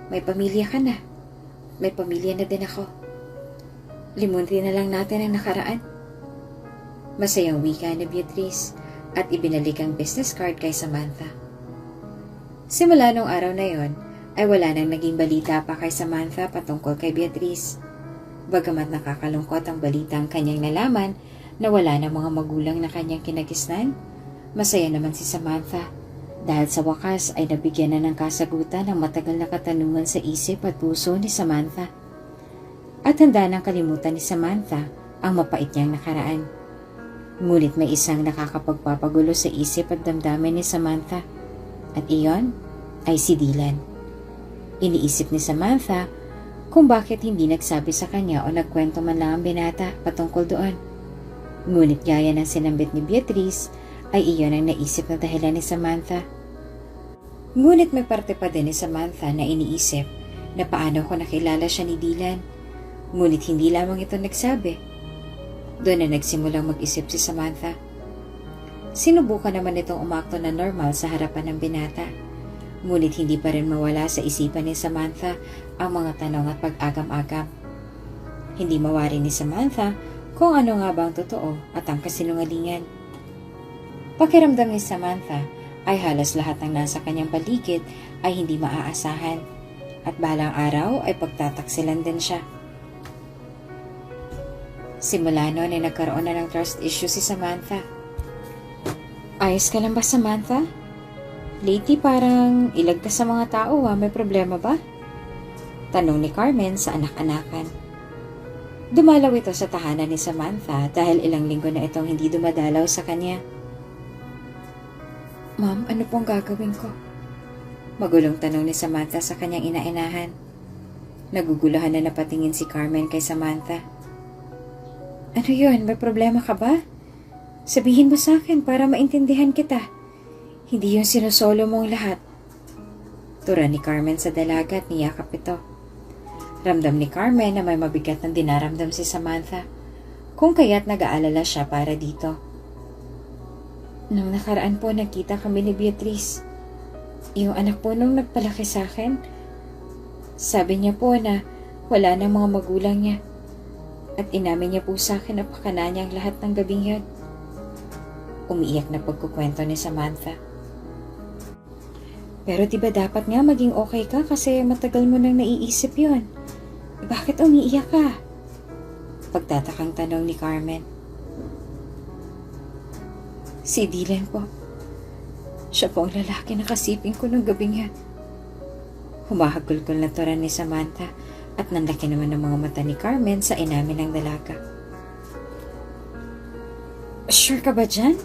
S1: May pamilya ka na. May pamilya na din ako. Limutin na lang natin ang nakaraan. Masayang wika ni Beatrice at ibinalik ang business card kay Samantha. Simula nung araw na yon, ay wala nang naging balita pa kay Samantha patungkol kay Beatrice. Bagamat nakakalungkot ang balitang kanyang nalaman na wala na mga magulang na kanyang kinagisnan, masaya naman si Samantha dahil sa wakas ay nabigyan na ng kasagutan ang matagal na katanungan sa isip at puso ni Samantha. At handa nang kalimutan ni Samantha ang mapait niyang nakaraan. Ngunit may isang nakakapagpapagulo sa isip at damdamin ni Samantha at iyon ay si Dylan. Iniisip ni Samantha kung bakit hindi nagsabi sa kanya o nagkwento man lang ang binata patungkol doon. Ngunit gaya ng sinambit ni Beatrice ay iyon ang naisip na dahilan ni Samantha. Ngunit may parte pa din ni Samantha na iniisip na paano ko nakilala siya ni Dylan. Ngunit hindi lamang ito nagsabi. Doon na nagsimulang mag-isip si Samantha. Sinubukan naman itong umakto na normal sa harapan ng binata. Ngunit hindi pa rin mawala sa isipan ni Samantha ang mga tanong at pag-agam-agam. Hindi mawari ni Samantha kung ano nga ba ang totoo at ang kasinungalingan. Pakiramdam ni Samantha ay halos lahat ng nasa kanyang paligid ay hindi maaasahan at balang araw ay pagtataksilan din siya. Simula noon ay nagkaroon na ng trust issue si Samantha. Ayos ka lang ba, Samantha? Lately parang ilag ka sa mga tao may problema ba? Tanong ni Carmen sa anak-anakan. Dumalaw ito sa tahanan ni Samantha dahil ilang linggo na itong hindi dumadalaw sa kanya. Ma'am, ano pong gagawin ko? Magulong tanong ni Samantha sa kanyang ina-inahan. Naguguluhan na napatingin si Carmen kay Samantha. Ano yun? May problema ka ba? Sabihin mo sa akin para maintindihan kita. Hindi yung sinusolo mong lahat. Tura ni Carmen sa dalaga at niyakap ito. Ramdam ni Carmen na may mabigat ng dinaramdam si Samantha, kung kaya't nag-aalala siya para dito. Nung nakaraan po nakita kami ni Beatrice, yung anak po nung nagpalaki sa akin. Sabi niya po na wala na mga magulang niya at inamin niya po sa akin na pakana niya ang lahat ng gabing yun. Umiiyak na pagkukwento ni Samantha. Pero diba dapat nga maging okay ka kasi matagal mo nang naiisip yun. Bakit umiiyak ka? Pagtatakang tanong ni Carmen. Si Dylan po. Siya po ang lalaki na kasiping ko ng gabing yan. Humahagulgol na tura ni Samantha at nanlaki naman ng mga mata ni Carmen sa inamin ng dalaga. Sure ka ba dyan?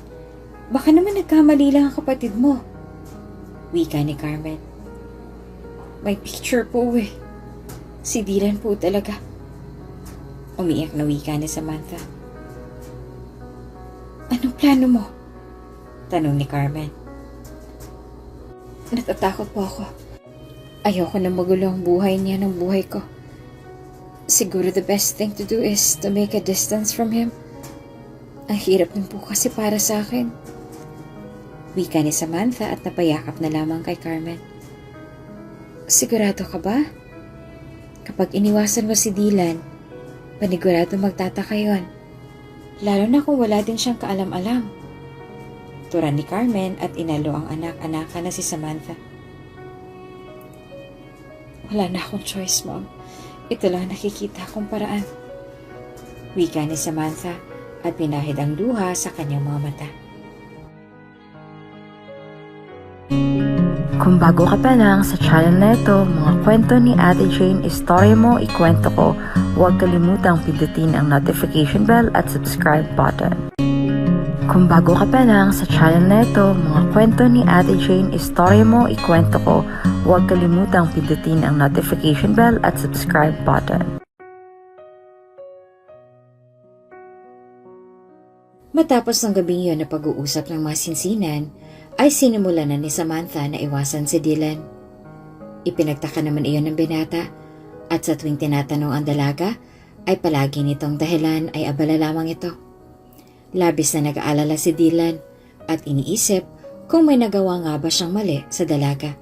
S1: Baka naman nagkamali lang ang kapatid mo. Wika ni Carmen. May picture po eh. Si Dylan po talaga. Umiyak na wika ni Samantha. Anong plano mo? Tanong ni Carmen. Natatakot po ako. Ayoko na magulo ang buhay niya ng buhay ko. Siguro the best thing to do is to make a distance from him. Ang hirap din po kasi para sa akin. Wika ni Samantha at napayakap na lamang kay Carmen. Sigurado ka ba? Kapag iniwasan mo si Dylan, panigurado magtataka yon. Lalo na kung wala din siyang kaalam-alam. Tura ni Carmen at inalo ang anak-anaka na si Samantha. Wala na akong choice, Mom. Ito lang nakikita kong paraan. Wika ni Samantha at pinahid ang luha sa kanyang mga mata.
S2: Kung bago ka pa lang sa channel na ito, mga kwento ni Ate Jane, istorya mo, ikwento ko, huwag kalimutang pindutin ang notification bell at subscribe button. Kung bago ka pa lang sa channel na ito, mga kwento ni Ate Jane, istorya mo, ikwento ko, huwag kalimutang pindutin ang notification bell at subscribe button.
S1: Matapos ng gabing yun na pag-uusap ng masinsinan, ay sinimulan na ni Samantha na iwasan si Dylan. Ipinagtaka naman iyon ng binata at sa tuwing tinatanong ang dalaga ay palagi nitong dahilan ay abala lamang ito. Labis na nag-aalala si Dylan at iniisip kung may nagawa nga ba siyang mali sa dalaga.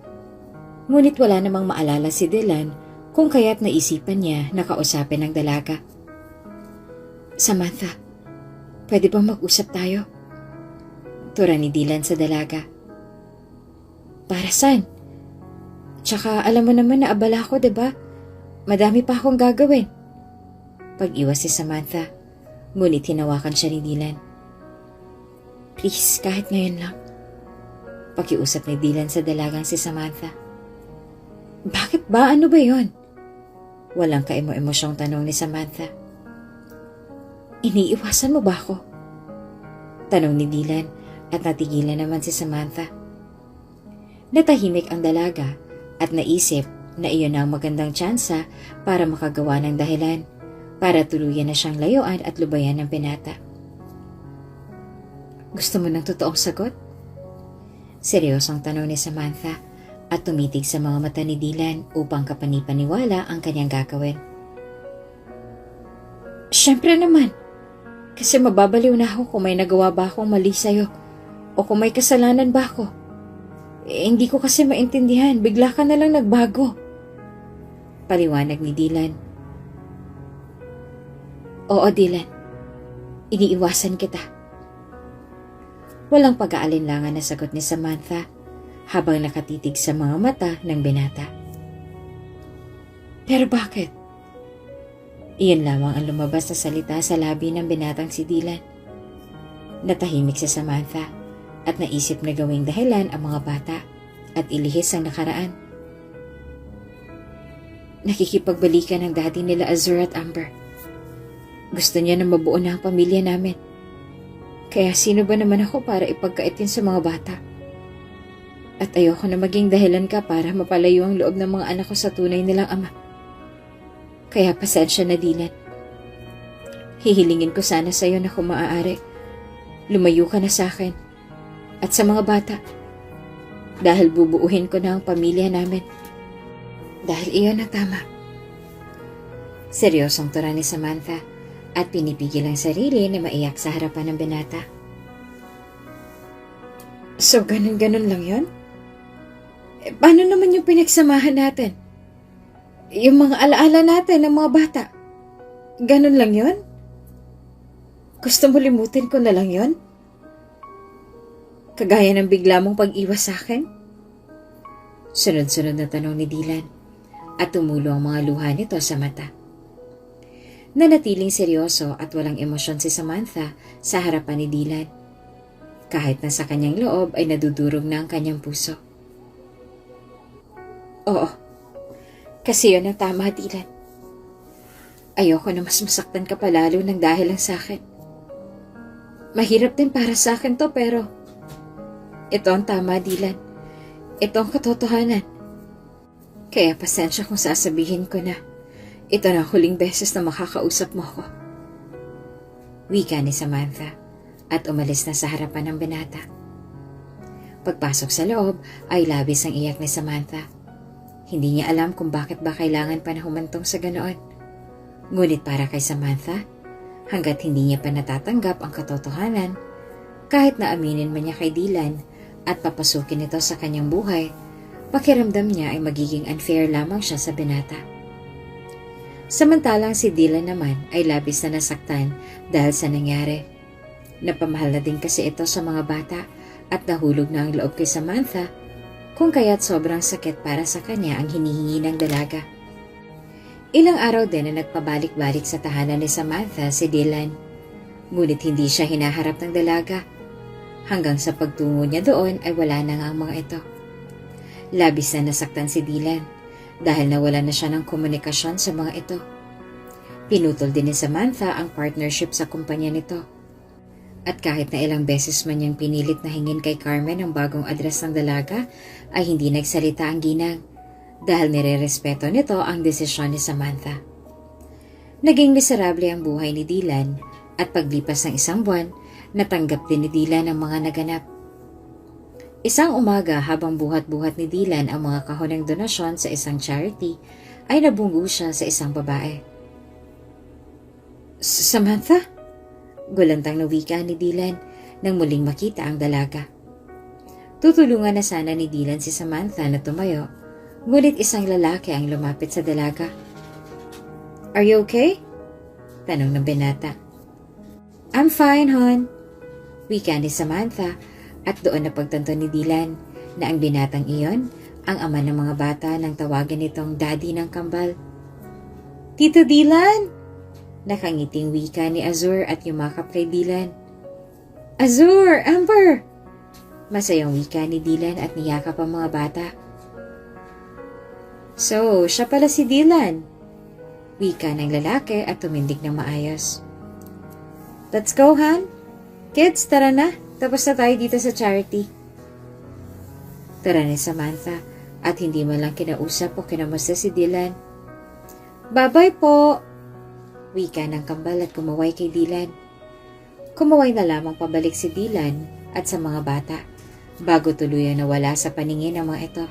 S1: Ngunit wala namang maalala si Dylan kung kaya't naisipan niya na kausapin ang dalaga. Samantha, pwede ba mag-usap tayo? Tura ni Dylan sa dalaga. Para saan? Tsaka alam mo naman na abala ko, diba? Madami pa akong gagawin. Pag-iwas si Samantha, ngunit hinawakan siya ni Dylan. Please, kahit ngayon lang. Pakiusap ni Dylan sa dalagang si Samantha. Bakit ba? Ano ba yon? Walang kaemo-emosyong tanong ni Samantha. Iniiwasan mo ba ako? Tanong ni Dylan at natigilan naman si Samantha. Natahimik ang dalaga at naisip na iyon ang magandang tsansa para makagawa ng dahilan para tuluyan na siyang layuan at lubayan ng binata. Gusto mo ng totoong sagot? Seryosong tanong ni Samantha at tumitig sa mga mata ni Dylan upang kapanipaniwala ang kanyang gagawin. Siyempre naman, kasi mababaliw na ako kung may nagawa ba akong mali sa'yo o kung may kasalanan ba ako. Hindi ko kasi maintindihan, bigla ka na lang nagbago. Paliwanag ni Dylan. Oo, Dylan, iniiwasan kita. Walang pag-aalinlangan na sagot ni Samantha habang nakatitig sa mga mata ng binata. Pero bakit? Iyon lamang ang lumabas na salita sa labi ng binatang si Dylan. Natahimik si Samantha at naisip na gawing dahilan ang mga bata at ilihis ang nakaraan. Nakikipagbalikan ang daddy nila Azur at Amber. Gusto niya na mabuo na ang pamilya namin. Kaya sino ba naman ako para ipagkaitin sa mga bata? At ayoko na maging dahilan ka para mapalayo ang loob ng mga anak ko sa tunay nilang ama. Kaya pasensya na, Dylan. Hihilingin ko sana sa iyo na kung maaari, lumayo ka na sa akin at sa mga bata. Dahil bubuuhin ko na ang pamilya namin. Dahil iyon ang tama. Seryosong tura ni Samantha at pinipigil ang sarili na maiyak sa harapan ng binata. So, ganun-ganun lang yun? Paano naman yung pinagsamahan natin? Yung mga alaala natin ng mga bata? Ganun lang yun? Gusto mo limutin ko na lang yun? Kagaya ng bigla mong pag-iwas sa akin? Sunod-sunod na tanong ni Dylan at tumulo ang mga luha nito sa mata. Nanatiling seryoso at walang emosyon si Samantha sa harapan ni Dylan. Kahit na sa kanyang loob ay nadudurog na ang kanyang puso. Oo, kasi yun ang tama, Dylan. Ayoko na mas masaktan ka palalo ng dahil lang sa akin. Mahirap din para sa akin to pero ito ang tama, Dylan. Ito ang katotohanan. Kaya pasensya kung sasabihin ko na ito na huling beses na makakausap mo ko. Wika ni Samantha at umalis na sa harapan ng binata. Pagpasok sa loob ay labis ang iyak ni Samantha. Hindi niya alam kung bakit ba kailangan pa na humantong sa ganoon. Ngunit para kay Samantha, hanggat hindi niya pa natatanggap ang katotohanan, kahit na aminin man niya kay Dylan at papasukin ito sa kanyang buhay, pakiramdam niya ay magiging unfair lamang siya sa binata. Samantalang si Dylan naman ay labis na nasaktan dahil sa nangyari. Napamahal na din kasi ito sa mga bata at nahulog na ang loob kay Samantha kung kaya't sobrang sakit para sa kanya ang hinihingi ng dalaga. Ilang araw din na nagpabalik-balik sa tahanan ni Samantha si Dylan. Ngunit hindi siya hinaharap ng dalaga. Hanggang sa pagtungo niya doon ay wala na nga ang mga ito. Labis na nasaktan si Dylan dahil nawala na siya ng komunikasyon sa mga ito. Pinutol din ni Samantha ang partnership sa kumpanya nito. At kahit na ilang beses man niyang pinilit na hingin kay Carmen ang bagong address ng dalaga, ay hindi nagsalita ang ginang dahil nirerespeto nito ang desisyon ni Samantha. Naging miserable ang buhay ni Dylan at paglipas ng isang buwan, natanggap din ni Dylan ang mga naganap. Isang umaga habang buhat-buhat ni Dylan ang mga kahon ng donasyon sa isang charity, ay nabunggo siya sa isang babae. Samantha? Gulantang nawika ni Dylan nang muling makita ang dalaga. Tutulungan na sana ni Dylan si Samantha na tumayo, ngunit isang lalaki ang lumapit sa dalaga. Are you okay? Tanong ng binata. I'm fine, hon. Wika ni Samantha At doon na pagtanto ni Dylan na ang binatang iyon ang ama ng mga bata nang tawagin itong daddy ng kambal. Tito Dylan! Nakangiting wika ni Azur at yumakap kay Dylan. Azur! Amber! Masayang wika ni Dylan at niyakap ang mga bata. So, siya pala si Dylan. Wika ng lalaki at tumindig ng maayos. Let's go, Han. Kids, tara na. Tapos na tayo dito sa charity. Tara ni Samantha at hindi man lang kinausap o kinamusta si Dylan. Bye-bye po. Wika ng kambal at kumaway kay Dylan. Kumaway na lamang pabalik si Dylan at sa mga bata bago tuluyang nawala sa paningin ng mga ito.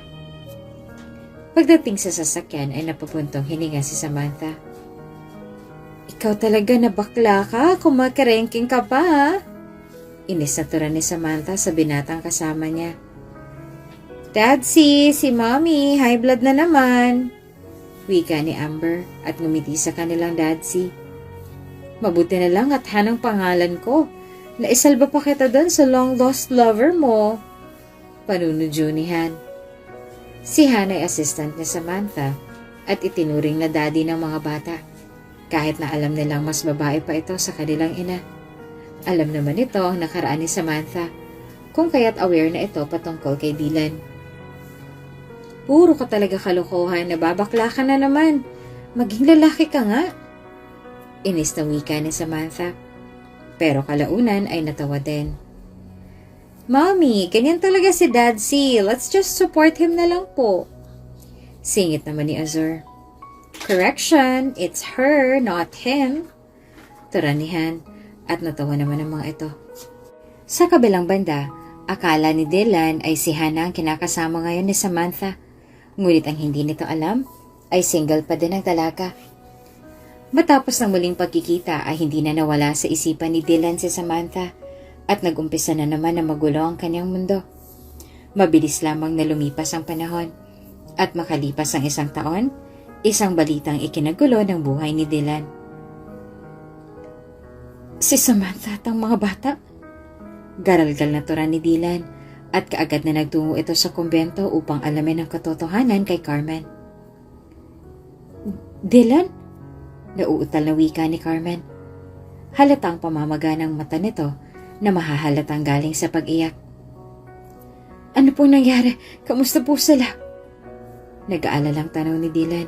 S1: Pagdating sa sasakyan ay napapuntong hininga si Samantha. Ikaw talaga na bakla ka, kumakarengking ka pa ha? Inis na tura ni Samantha sa binatang kasama niya. Dadsi, si Mommy, high blood na naman. Wika ni Amber at ngumiti sa kanilang dadsi. Mabuti na lang at Han ang pangalan ko. Naisalba pa kita doon sa long lost lover mo. Panunudyo ni Han. Si Han ay assistant ni Samantha at itinuring na daddy ng mga bata. Kahit na alam nilang mas babae pa ito sa kanilang ina. Alam naman ito ang nakaraan ni Samantha kung kaya't aware na ito patungkol kay Dylan. Puro ka talaga kalokohan, nababakla ka na naman. Maging lalaki ka nga. Inis na wika ni Samantha. Pero kalaunan ay natawa din. Mommy, ganyan talaga si Dadsi. Let's just support him na lang po. Singit naman ni Azur. Correction, it's her, not him. Turanihan at natawa naman ang mga ito. Sa kabilang banda, akala ni Dylan ay si Hannah ang kinakasama ngayon ni Samantha. Ngunit ang hindi nito alam ay single pa din ang dalaga. Matapos ng muling pagkikita ay hindi na nawala sa isipan ni Dylan si Samantha at nag-umpisa na naman na magulo ang kanyang mundo. Mabilis lamang na lumipas ang panahon at makalipas ang isang taon, isang balitang ikinagulo ng buhay ni Dylan. Si Samantha at ang mga bata? Garalgal na tura ni Dylan at kaagad na nagtungo ito sa kumbento upang alamin ang katotohanan kay Carmen. Dylan? Nauutal na wika ni Carmen. Halatang pamamaga ng mata nito na mahahalatang galing sa pag-iyak. Ano pong nangyari? Kamusta po sila? Nag-aalalang tanong ni Dylan.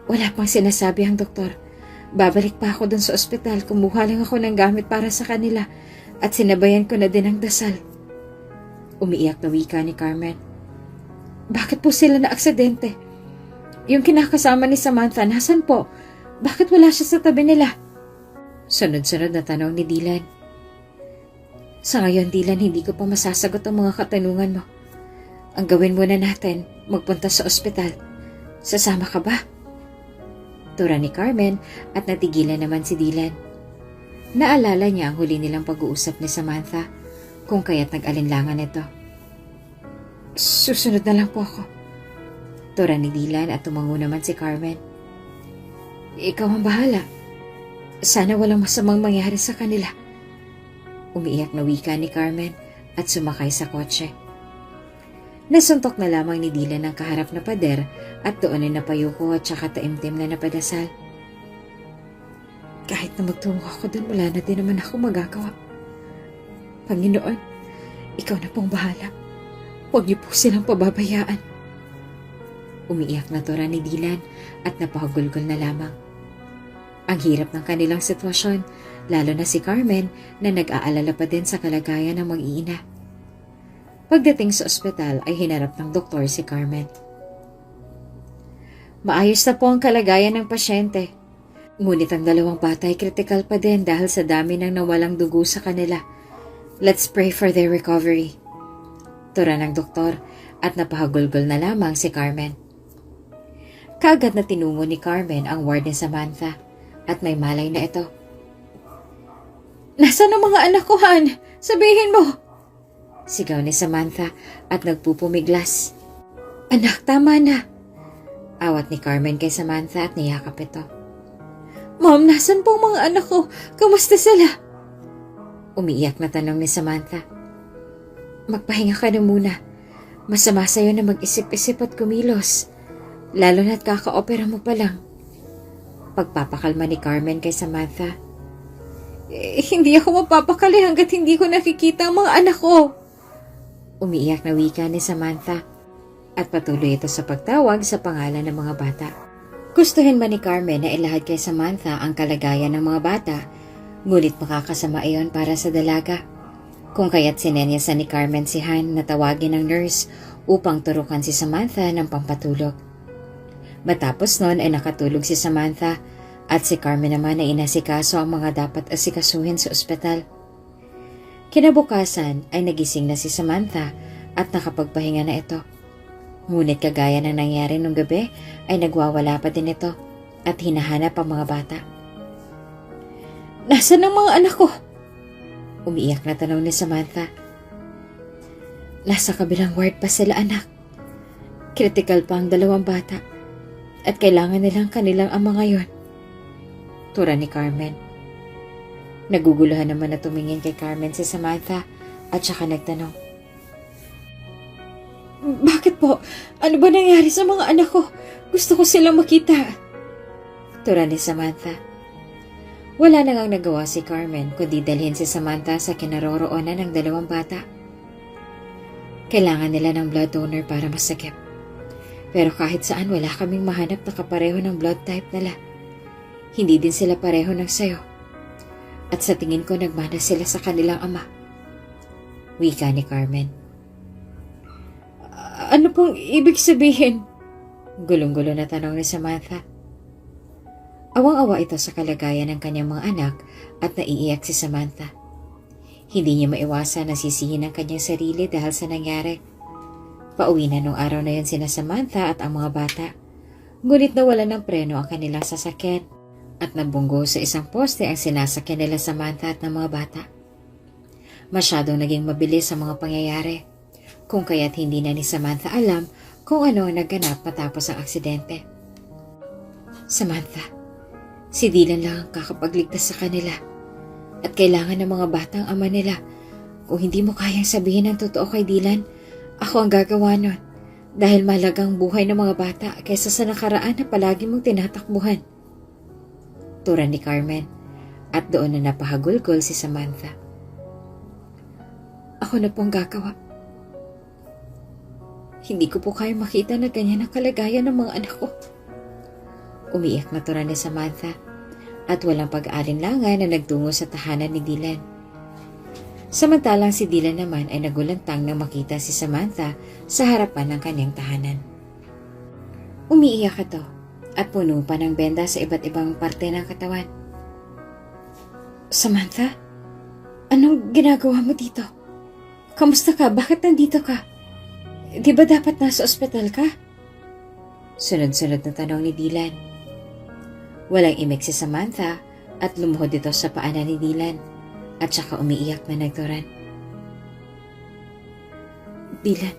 S1: Wala pang sinasabi ang doktor. Babalik pa ako dun sa ospital. Kumuha lang ako ng gamit para sa kanila at sinabayan ko na din ang dasal. Umiiyak na wika ni Carmen. Bakit po sila na aksidente? Yung kinakasama ni Samantha, nasan po? Bakit wala siya sa tabi nila? Sunod-sunod na tanong ni Dylan. Sa ngayon, Dylan, hindi ko pa masasagot ang mga katanungan mo. Ang gawin muna natin, magpunta sa ospital. Sasama ka ba? Tura ni Carmen at natigilan naman si Dylan. Naalala niya ang huli nilang pag-uusap ni Samantha kung kaya't nag-alinlangan ito. Susunod na lang po ako. Tura ni Dylan at tumango naman si Carmen. Ikaw ang bahala. Sana walang masamang mangyari sa kanila. Umiiyak na wika ni Carmen at sumakay sa kotse. Nasuntok na lamang ni Dylan ang kaharap na pader at doon ay napayuko at saka taimtim na napadasal. Kahit na magtungo ako doon, wala na din naman ako magagawa. Panginoon, ikaw na pong bahala. Huwag niyo po silang pababayaan. Umiiyak na tura ni Dylan at napahagulgol na lamang. Ang hirap ng kanilang sitwasyon, lalo na si Carmen na nag-aalala pa din sa kalagayan ng mag-iina. Pagdating sa ospital ay hinarap ng doktor si Carmen. Maayos na po ang kalagayan ng pasyente. Ngunit ang dalawang bata ay kritikal pa din dahil sa dami ng nawalang dugo sa kanila. Let's pray for their recovery. Tura ng doktor at napahagulgol na lamang si Carmen. Kaagad na tinungo ni Carmen ang ward ni Samantha at may malay na ito. Nasaan ang mga anak ko, Han? Sabihin mo! Sigaw ni Samantha at nagpupumiglas. Anak, tama na. Awat ni Carmen kay Samantha at niyakap ito. Mom, nasan po ang mga anak ko? Kamusta sila? Umiiyak na tanong ni Samantha. Magpahinga ka na muna. Masama sa'yo na mag-isip-isip at kumilos. Lalo na't kaka-opera mo pa lang. Pagpapakalma ni Carmen kay Samantha. Hindi ako mapapakali hanggat hindi ko nakikita ang mga anak ko. Umiiyak na wika ni Samantha at patuloy ito sa pagtawag sa pangalan ng mga bata. Gustuhin man ni Carmen na ilahad kay Samantha ang kalagayan ng mga bata, ngunit makakasama iyon para sa dalaga. Kung kaya't sinenyasan ni Carmen si Han na tawagin ng nurse upang turukan si Samantha ng pampatulog. Matapos nun ay nakatulog si Samantha at si Carmen naman ay inasikaso ang mga dapat asikasuhin sa ospital. Kinabukasan ay nagising na si Samantha at nakapagpahinga na ito. Ngunit kagaya ng nangyari nung gabi ay nagwawala pa din ito at hinahanap ang mga bata. Nasaan ang mga anak ko? Umiiyak na tanong ni Samantha. Nasa kabilang ward pa sila, anak. Critical pa ang 2 bata at kailangan nilang kanilang ama ngayon. Tura ni Carmen. Naguguluhan naman na tumingin kay Carmen si Samantha at saka nagtanong. Bakit po? Ano ba nangyari sa mga anak ko? Gusto ko silang makita. Tura ni Samantha. Wala na ngang nagawa si Carmen kundi dalhin si Samantha sa kinaroroonan ng 2 bata. Kailangan nila ng blood donor para masakip. Pero kahit saan wala kaming mahanap na kapareho ng blood type nila. Hindi din sila pareho ng sayo. At sa tingin ko nagmana sila sa kanilang ama. Wika ni Carmen. Ano pong ibig sabihin? Gulong-gulo na tanong ni Samantha. Awang-awa ito sa kalagayan ng kanyang mga anak at naiiyak si Samantha. Hindi niya maiwasan na sisihin ang kanyang sarili dahil sa nangyari. Pauwi na nung araw na yun sina Samantha at ang mga bata. Ngunit nawala ng preno ang kanilang sasakyan at nabunggo sa isang poste ang sinasakyan nila Samantha at ng mga bata. Masyadong naging mabilis ang mga pangyayari, kung kaya't hindi na ni Samantha alam kung ano ang naganap matapos ang aksidente. Samantha, si Dylan lang ang kakapagligtas sa kanila at kailangan ng mga batang ama nila. Kung hindi mo kayang sabihin ang totoo kay Dylan, ako ang gagawa nun dahil mahalagang buhay ng mga bata kaysa sa nakaraan na palagi mong tinatakbuhan. Tura ni Carmen at doon na napahagulgol si Samantha. Ako na pong gagawa. Hindi ko po kaya makita na ganyan ang kalagayan ng mga anak ko. Umiiyak na tura ni Samantha at walang pag-aalinlangan na nagtungo sa tahanan ni Dylan. Samantalang si Dylan naman ay nagulantang nang makita si Samantha sa harapan ng kanyang tahanan. Umiiyak ito at puno pa ng benda sa iba't ibang parte ng katawan. Samantha, anong ginagawa mo dito? Kamusta ka? Bakit nandito ka? Di ba dapat nasa ospital ka? Sunod-sunod na tanong ni Dylan. Walang imik si Samantha at lumuhod ito sa paanan ni Dylan at saka umiiyak na nagturan. Dylan,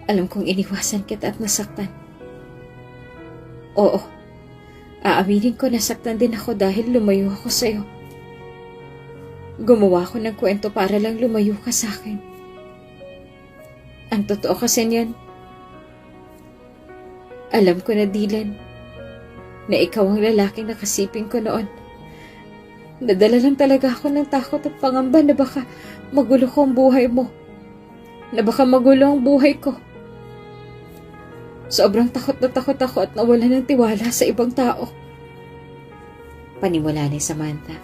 S1: alam kong iniwasan kita at nasaktan. Oo, aaminin ko nasaktan din ako dahil lumayo ako sa'yo. Gumawa ko ng kwento para lang lumayo ka sa akin. Ang totoo kasi niyan, alam ko na Dylan, na ikaw ang lalaking nakasiping ko noon. Nadala lang talaga ako ng takot at pangamba na baka magulo ko ang buhay mo. Na baka magulo ang buhay ko. Sobrang takot ako at nawalan ng tiwala sa ibang tao. Panimula ni Samantha.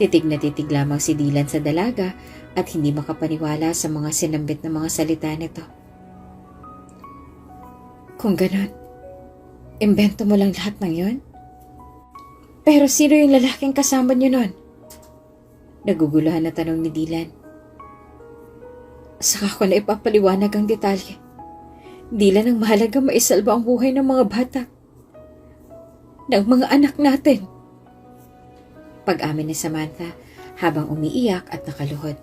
S1: Titig na titig lamang si Dylan sa dalaga at hindi makapaniwala sa mga sinambit na mga salita nito. Kung ganon, imbento mo lang lahat ng yon? Pero sino yung lalaking kasama niyo nun? Naguguluhan na tanong ni Dylan. Saka ko na ipapaliwanag ang detalye. Dylan, ang mahalaga maisalba ang buhay ng mga bata. Ng mga anak natin. Pag-amin ni Samantha habang umiiyak at nakaluhod.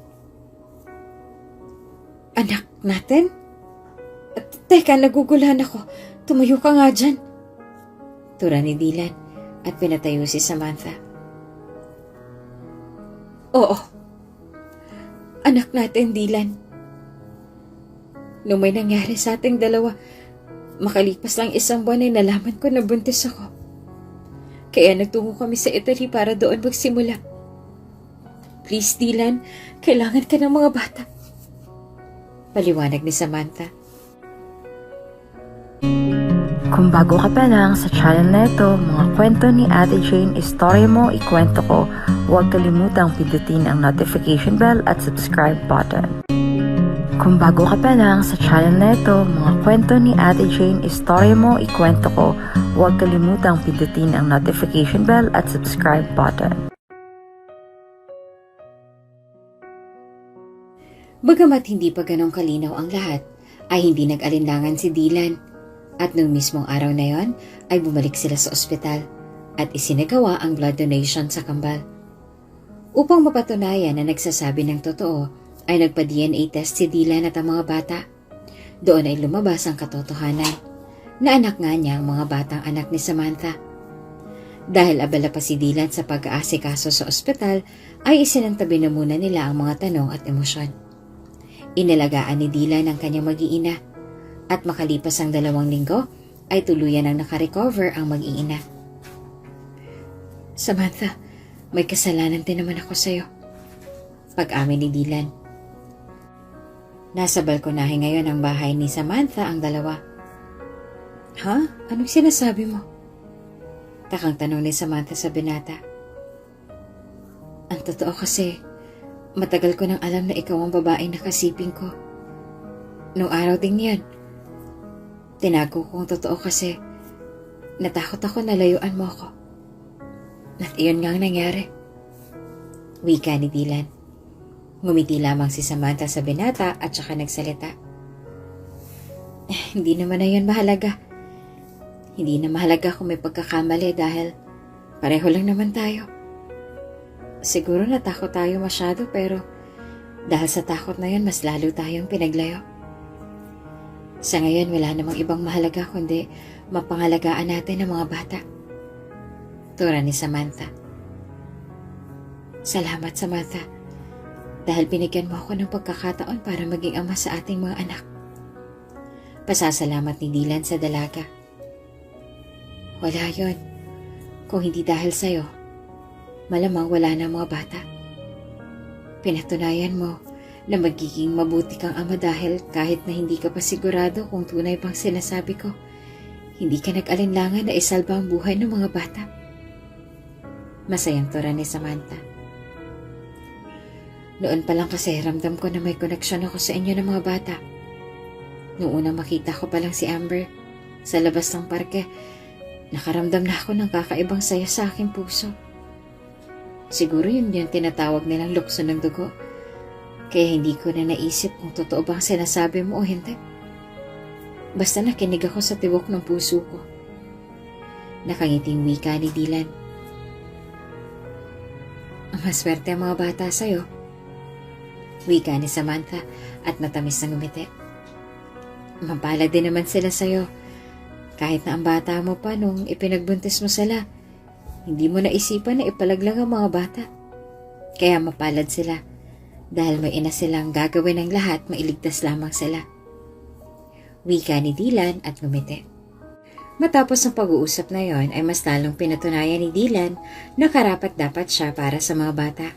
S1: Anak natin? Teka, naguguluhan ako. Tumayo ka nga dyan. Tura ni Dylan at pinatayo si Samantha. Oo. anak natin, Dylan. Nung may nangyari sa ating dalawa, makalipas lang 1 buwan ay nalaman ko na buntis ako. Kaya nagtungo kami sa Italy para doon magsimula. Please, Dylan, kailangan ka ng mga bata. Paliwanag ni Samantha.
S2: Kung bago ka pa lang sa channel na ito, mga kwento ni Ate Jane, istorya mo, ikwento ko, huwag kalimutang pindutin ang notification bell at subscribe button. Kung bago ka pa lang sa channel na ito, mga kwento ni Ate Jane, istorya mo, ikwento ko, huwag kalimutang pindutin ang notification bell at subscribe button.
S1: Bagamat hindi pa ganong kalinaw ang lahat, ay hindi nag-alinlangan si Dylan. At nung mismong araw na yon, ay bumalik sila sa ospital at isinagawa ang blood donation sa kambal. Upang mapatunayan na nagsasabi ng totoo, ay nagpa-DNA test si Dylan at ang mga bata. Doon ay lumabas ang katotohanan na anak nga niya ang mga batang anak ni Samantha. Dahil abala pa si Dylan sa pag-aasikaso sa ospital, ay isinantabi na muna nila ang mga tanong at emosyon. Inalagaan ni Dylan ang kanyang mag-iina. At makalipas ang 2 linggo, ay tuluyan ang nakarecover ang mag-iina. Samantha, may kasalanan din naman ako sa'yo. Pag-amin ni Dylan. Nasa balkonahe ngayon ang bahay ni Samantha ang dalawa. Ha? Anong sinasabi mo? Takang tanong ni Samantha sa binata. Ang totoo kasi, matagal ko nang alam na ikaw ang babaeng nakasiping ko. Noong araw ding yan, tinago ko ang totoo kasi natakot ako na layuan mo ako. At iyon nga ang nangyari. Wika ni Dylan. Ngumiti lamang si Samantha sa binata at saka nagsalita. Hindi naman na yun mahalaga. Hindi na mahalaga kung may pagkakamali dahil pareho lang naman tayo. Siguro natakot tayo masyado pero dahil sa takot na yun mas lalo tayong pinaglayo. Sa ngayon, wala namang ibang mahalaga kundi mapangalagaan natin ang mga bata. Tura ni Samantha. Salamat, Samantha. Dahil binigyan mo ako ng pagkakataon para maging ama sa ating mga anak. Pasasalamat ni Dylan sa dalaga. Wala yon. Kung hindi dahil sa'yo, malamang wala na mga bata. Pinatunayan mo na magiging mabuti kang ama dahil kahit na hindi ka pa sigurado kung tunay bang sinasabi ko, hindi ka nag-alinlangan na isalba ang buhay ng mga bata. Masayang tura ni Samantha. Noon pa lang kasi ramdam ko na may koneksyon ako sa inyo ng mga bata. Noong unang makita ko pa lang si Amber sa labas ng parke, nakaramdam na ako ng kakaibang saya sa aking puso. Siguro yun yung tinatawag nilang lukso ng dugo. Kaya hindi ko na naisip kung totoo bang sinasabi mo o hindi. Basta nakinig ako sa tibok ng puso ko. Nakangiting wika ni Dylan. Maswerte ang mga bata sa'yo. Wika ni Samantha at matamis na ngumiti. Mapalad din naman sila sa'yo. Kahit na ang bata mo pa nung ipinagbuntis mo sila, hindi mo naisipan na ipalaglang ang mga bata. Kaya mapalad sila. Dahil may ina silang gagawin ng lahat, mailigtas lamang sila. Wika ni Dylan at ngumiti. Matapos ang pag-uusap na yon ay mas lalong pinatunayan ni Dylan na karapat-dapat siya para sa mga bata.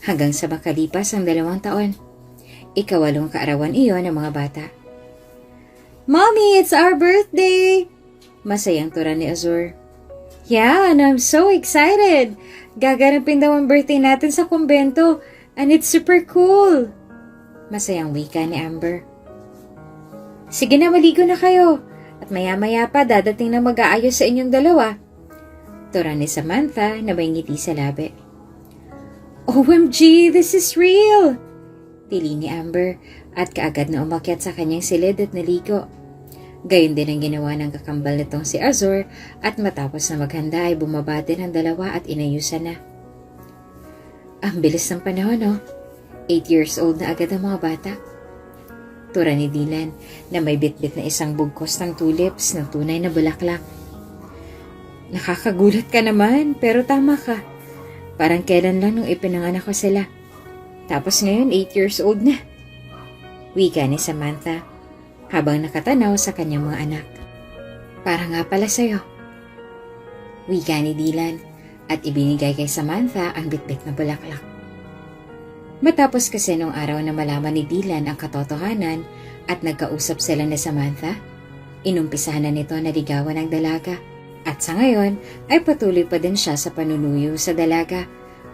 S1: Hanggang sa makalipas ang 2 taon, 8 kaarawan iyon ng mga bata. Mommy, it's our birthday! Masayang tura ni Azur. Yeah, and I'm so excited! Gaganapin daw ang birthday natin sa kumbento. And it's super cool! Masayang wika ni Amber. Sige na, maligo na kayo. At maya-maya pa dadating na mag-aayos sa inyong dalawa. Tura ni Samantha na may ngiti sa labi. OMG, this is real! Tili ni Amber at kaagad na umakyat sa kanyang silid at naligo. Gayon din ang ginawa ng kakambal nitong si Azur at matapos na maghanda ay bumaba din ang dalawa at inayusan na. Ang bilis ng panahon, no? 8 years old na agad ang mga bata. Tura ni Dylan na may bitbit na isang bugkos ng tulips ng tunay na bulaklak. Nakakagulat ka naman, pero tama ka. Parang kailan lang nung ipinanganak ko sila. Tapos ngayon 8 years old na. Wika ni Samantha habang nakatanaw sa kanyang mga anak. Para nga pala sa'yo. Wika ni Dylan at ibinigay kay Samantha ang bitbit na bulaklak. Matapos kasi nung araw na malaman ni Dylan ang katotohanan at nagkausap sila ni Samantha, inumpisahan na nito na ligawan ang dalaga. At sa ngayon ay patuloy pa din siya sa panunuyo sa dalaga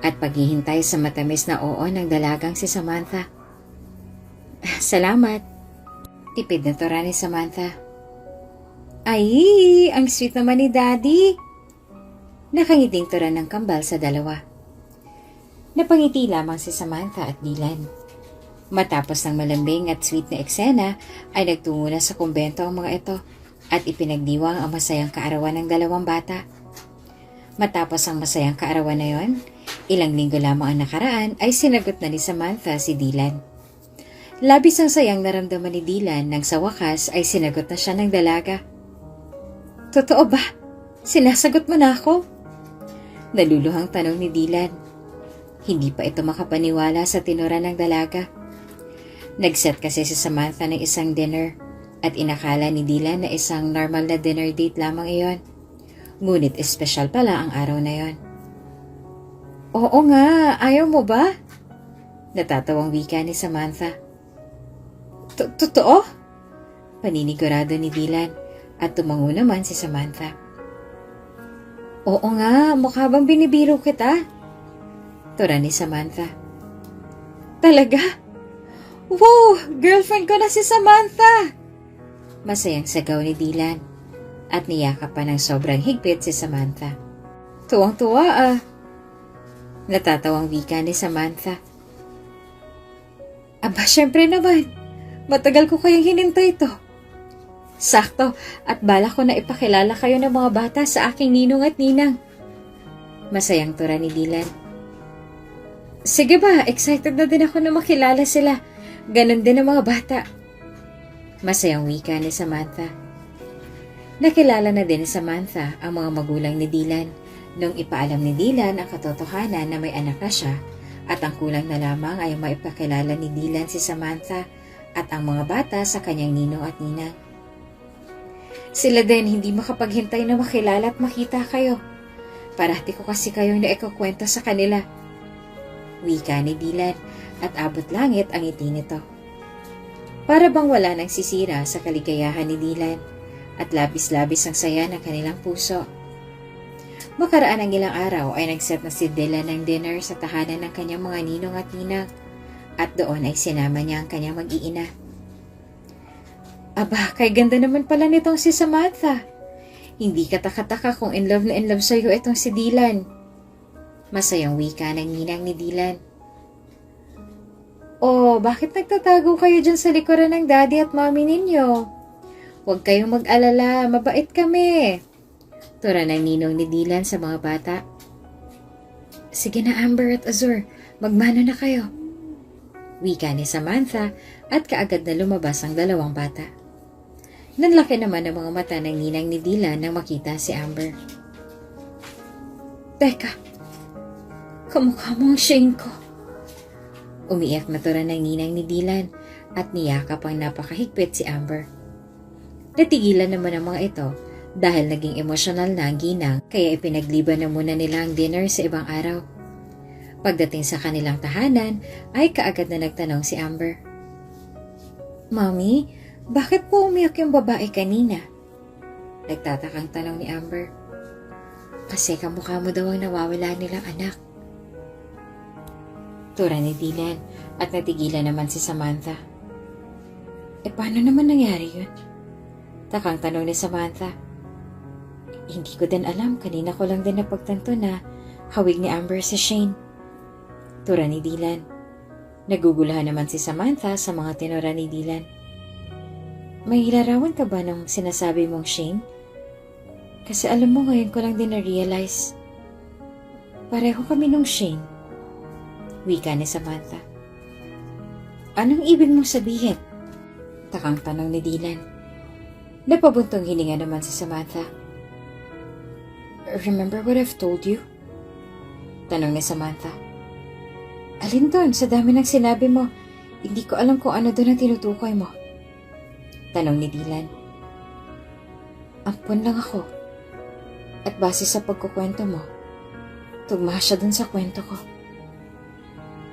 S1: at paghihintay sa matamis na oo ng dalagang si Samantha. Salamat. Tipid na tura ni Samantha. Ay, ang sweet naman ni Daddy. Nakangiting tura ng kambal sa dalawa. Napangiti lamang si Samantha at Dylan. Matapos ng malambing at sweet na eksena ay nagtungo na sa kumbento ang mga ito at ipinagdiwang ang masayang kaarawan ng dalawang bata. Matapos ang masayang kaarawan na yon, ilang linggo lamang ang nakaraan ay sinagot na ni Samantha si Dylan. Labis ang sayang naramdaman ni Dylan nang sa wakas ay sinagot na siya ng dalaga. Totoo ba? Sinasagot mo na ako? Naluluhang tanong ni Dylan. Hindi pa ito makapaniwala sa tinura ng dalaga. Nagset kasi si Samantha ng isang dinner at inakala ni Dylan na isang normal na dinner date lamang iyon. Ngunit espesyal pala ang araw na yon. Oo nga, ayaw mo ba? Natatawang wika ni Samantha. Totoo? Paninigurado ni Dylan at tumango naman si Samantha. Oo nga, mukha bang binibiro kita? Tura ni Samantha. Talaga? Wow, girlfriend ko na si Samantha! Masayang sagaw ni Dylan at niyakap pa ng sobrang higpit si Samantha. Tuwang-tuwa ah. Natatawang wika ni Samantha. Aba, syempre naman. Matagal ko kayong hinintay ito. Sakto at balak ko na ipakilala kayo ng mga bata sa aking ninong at ninang. Masayang tura ni Dylan. Sige ba, excited na din ako na makilala sila. Ganon din ang mga bata. Masayang wika ni Samantha. Nakilala na din ni Samantha ang mga magulang ni Dylan nung ipaalam ni Dylan ang katotohanan na may anak na siya at ang kulang na lamang ay maipakilala ni Dylan si Samantha at ang mga bata sa kanyang ninong at ninang. Sila din hindi makapaghintay na makilala at makita kayo. Parati ko kasi kayong naikukwento sa kanila. Wika ni Dylan at abot langit ang ngiti nito. Para bang wala nang sisira sa kaligayahan ni Dylan at labis-labis ang saya ng kanilang puso. Makaraan ang ilang araw ay nagset na si Dylan ng dinner sa tahanan ng kanyang mga ninong at ninang at doon ay sinama niya ang kanyang mag-iina. Aba, kay ganda naman pala nitong si Samantha. Hindi katakataka kung in love sa'yo itong si Dylan. Masayang wika ng ninang ni Dylan. Oh, bakit nagtatago kayo dyan sa likuran ng daddy at mommy ninyo? Huwag kayong mag-alala, mabait kami. Tura ng ninong ni Dylan sa mga bata. Sige na Amber at Azur, magmano na kayo. Wika ni Samantha at kaagad na lumabas ang dalawang bata. Nanlaki naman ang mga mata ng ninang ni Dylan nang makita si Amber. Teka, kamukha mo ang Shane ko. Umiyak na tura ng ninang ni Dylan at niyakap ang napakahigpit si Amber. Natigilan naman ang mga ito dahil naging emosyonal na ang ginang kaya ipinagliban na muna nila ang dinner sa ibang araw. Pagdating sa kanilang tahanan ay kaagad na nagtanong si Amber. Mommy, bakit po umiyak yung babae kanina? Nagtatakang tanong ni Amber. Kasi kamukha mo daw ang nawawala nilang anak. Tura ni Dylan at natigilan naman si Samantha. Paano naman nangyari yun? Takang tanong ni Samantha. Hindi ko din alam, kanina ko lang din napagtanto na hawig ni Amber si Shane. Tura ni Dylan. Nagugulahan naman si Samantha sa mga tinura ni Dylan. May larawan ka ba ng sinasabi mong Shane? Kasi alam mo ngayon ko lang din na-realize. Pareho kami nung Shane. Wika ni Samantha. Anong ibig mong sabihin? Takang tanong ni Dylan. Napabuntong hininga naman si Samantha. Remember what I've told you? Tanong ni Samantha. Alin doon sa dami ng sinabi mo? Hindi ko alam kung ano doon ang tinutukoy mo. Tanong ni Dylan. Ampun lang ako. At base sa pagkukwento mo, tugma siya dun sa kwento ko.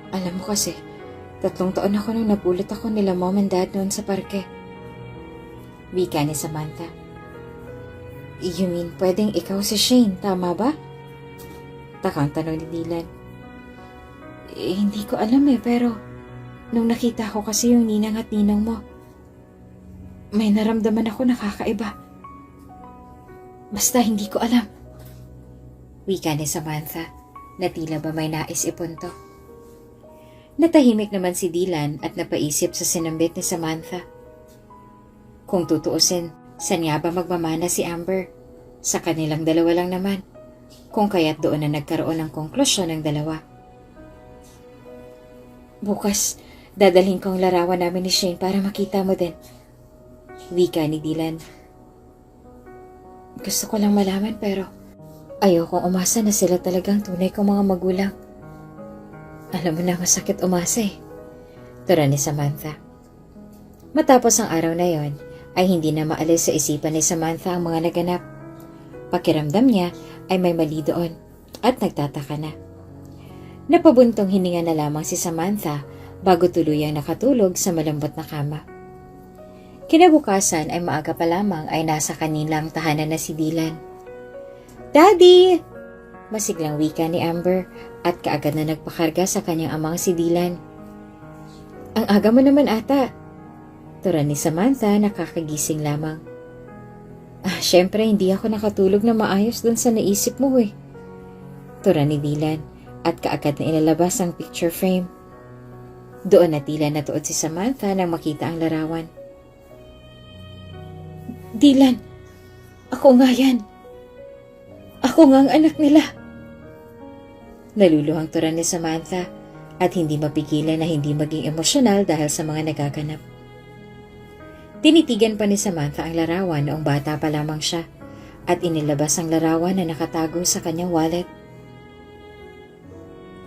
S1: Alam mo kasi, 3 taon ako nung napulot ako nila mom and dad noon sa parke. Wika ni Samantha. You mean pwedeng ikaw si Shane, tama ba? Takang tanong ni Dylan. Hindi ko alam pero nung nakita ko kasi yung ninang at ninang mo, may naramdaman ako nakakaiba. Basta hindi ko alam. Wika ni Samantha na tila ba may nais ipunto. Natahimik naman si Dylan at napaisip sa sinambit ni Samantha. Kung tutuusin, saan nga ba magmamana si Amber? Sa kanilang dalawa lang naman. Kung kaya't doon na nagkaroon ng konklusyon ng dalawa. Bukas, dadalhin ko ang larawan namin ni Shane para makita mo din. Wika ni Dylan. Gusto ko lang malaman pero ayokong umasa na sila talagang tunay kong mga magulang. Alam mo na masakit umasa Tura ni Samantha. Matapos ang araw na yon, ay hindi na maalis sa isipan ni Samantha ang mga naganap. Pakiramdam niya ay may mali doon at nagtataka na. Napabuntong hininga na lamang si Samantha bago tuluyang nakatulog sa malambot na kama. Kinabukasan ay maaga pa lamang ay nasa kanilang tahanan na si Dylan. Daddy! Masiglang wika ni Amber at kaagad na nagpakarga sa kanyang amang si Dylan. Ang aga mo naman ata. Tura ni Samantha nakakagising lamang. Syempre hindi ako nakatulog na maayos dun sa naisip mo Tura ni Dylan at kaagad na ilalabas ang picture frame. Doon na tila natuod si Samantha nang makita ang larawan. Dylan, ako nga yan. Ako nga ang anak nila. Naluluhang tura ni Samantha at hindi mapigilan na hindi maging emosyonal dahil sa mga nagaganap. Tinitigan pa ni Samantha ang larawan noong bata pa lamang siya at inilabas ang larawan na nakatago sa kanyang wallet.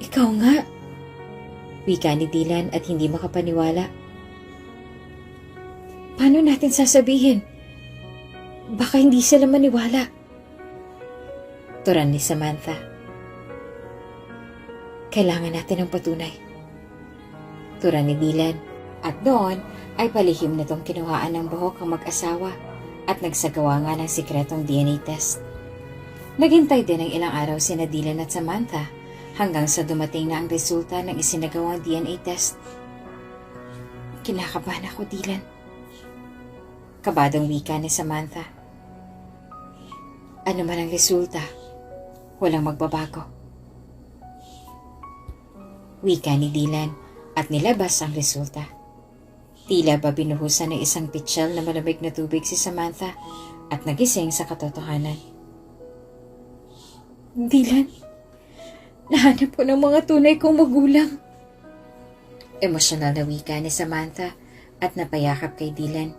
S1: Ikaw nga. Wika ni Dylan at hindi makapaniwala. Paano natin sasabihin? Baka hindi sila maniwala. Turan ni Samantha. Kailangan natin ng patunay. Turan ni Dylan. At doon ay palihim na tong kinuhaan ng buhok ang mag-asawa at nagsagawa nga ng sikretong DNA test. Naghintay din ng ilang araw sina Dylan at Samantha hanggang sa dumating na ang resulta ng isinagawang DNA test. Kinakabahan ako, Dylan. Kabadong wika ni Samantha. Ano man ang resulta, walang magbabago. Wika ni Dylan at nilabas ang resulta. Tila ba binuhusan ng isang pitsyal na malamig na tubig si Samantha at nagising sa katotohanan. Dylan, nahanap ko ng mga tunay kong magulang. Emosyonal na wika ni Samantha at napayakap kay Dylan.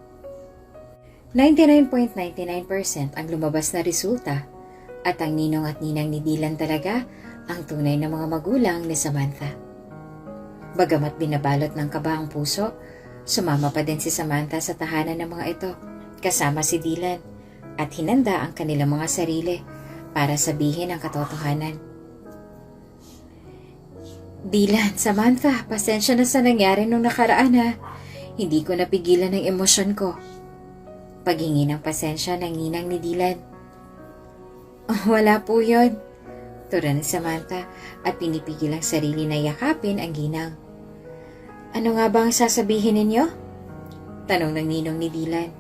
S1: 99.99% ang lumabas na resulta at ang ninong at ninang ni Dylan talaga ang tunay na mga magulang ni Samantha. Bagamat binabalot ng kaba ang puso, sumama pa din si Samantha sa tahanan ng mga ito kasama si Dylan at hinanda ang kanilang mga sarili para sabihin ang katotohanan. Dylan, Samantha, pasensya na sa nangyari nung nakaraan ha. Hindi ko napigilan ang emosyon ko. Paghingi ng pasensya ng ninang ni Dylan. Wala po yun. Tura ni Samantha at pinipigil ang sarili na yakapin ang ginang. Ano nga ba ang sasabihin ninyo? Tanong ng ninong ni Dylan.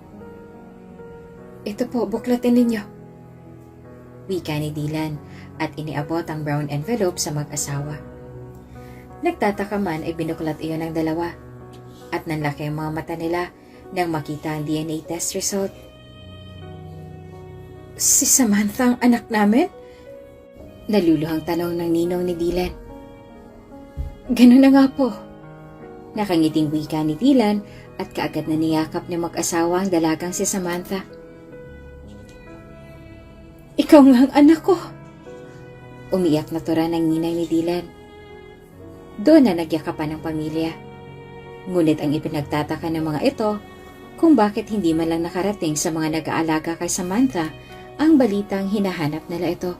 S1: Ito po, buklatin ninyo. Wika ni Dylan at iniabot ang brown envelope sa mag-asawa. Nagtataka man ay binuklat iyon ng dalawa at nanlaki ang mga mata nila nang makita ang DNA test result. Si Samantha ang anak namin? Naluluhang tanong ng ninong ni Dylan. Ganun na nga po. Nakangiting wika ni Dylan at kaagad na niyakap ng mag-asawa ang dalagang si Samantha. Ikaw nga ang anak ko. Umiyak na tura ng ninang ni Dylan. Doon na nagyakapan ng pamilya. Ngunit ang ipinagtataka ng mga ito kung bakit hindi man lang nakarating sa mga nag-aalaga kay Samantha ang balitang hinahanap nila ito.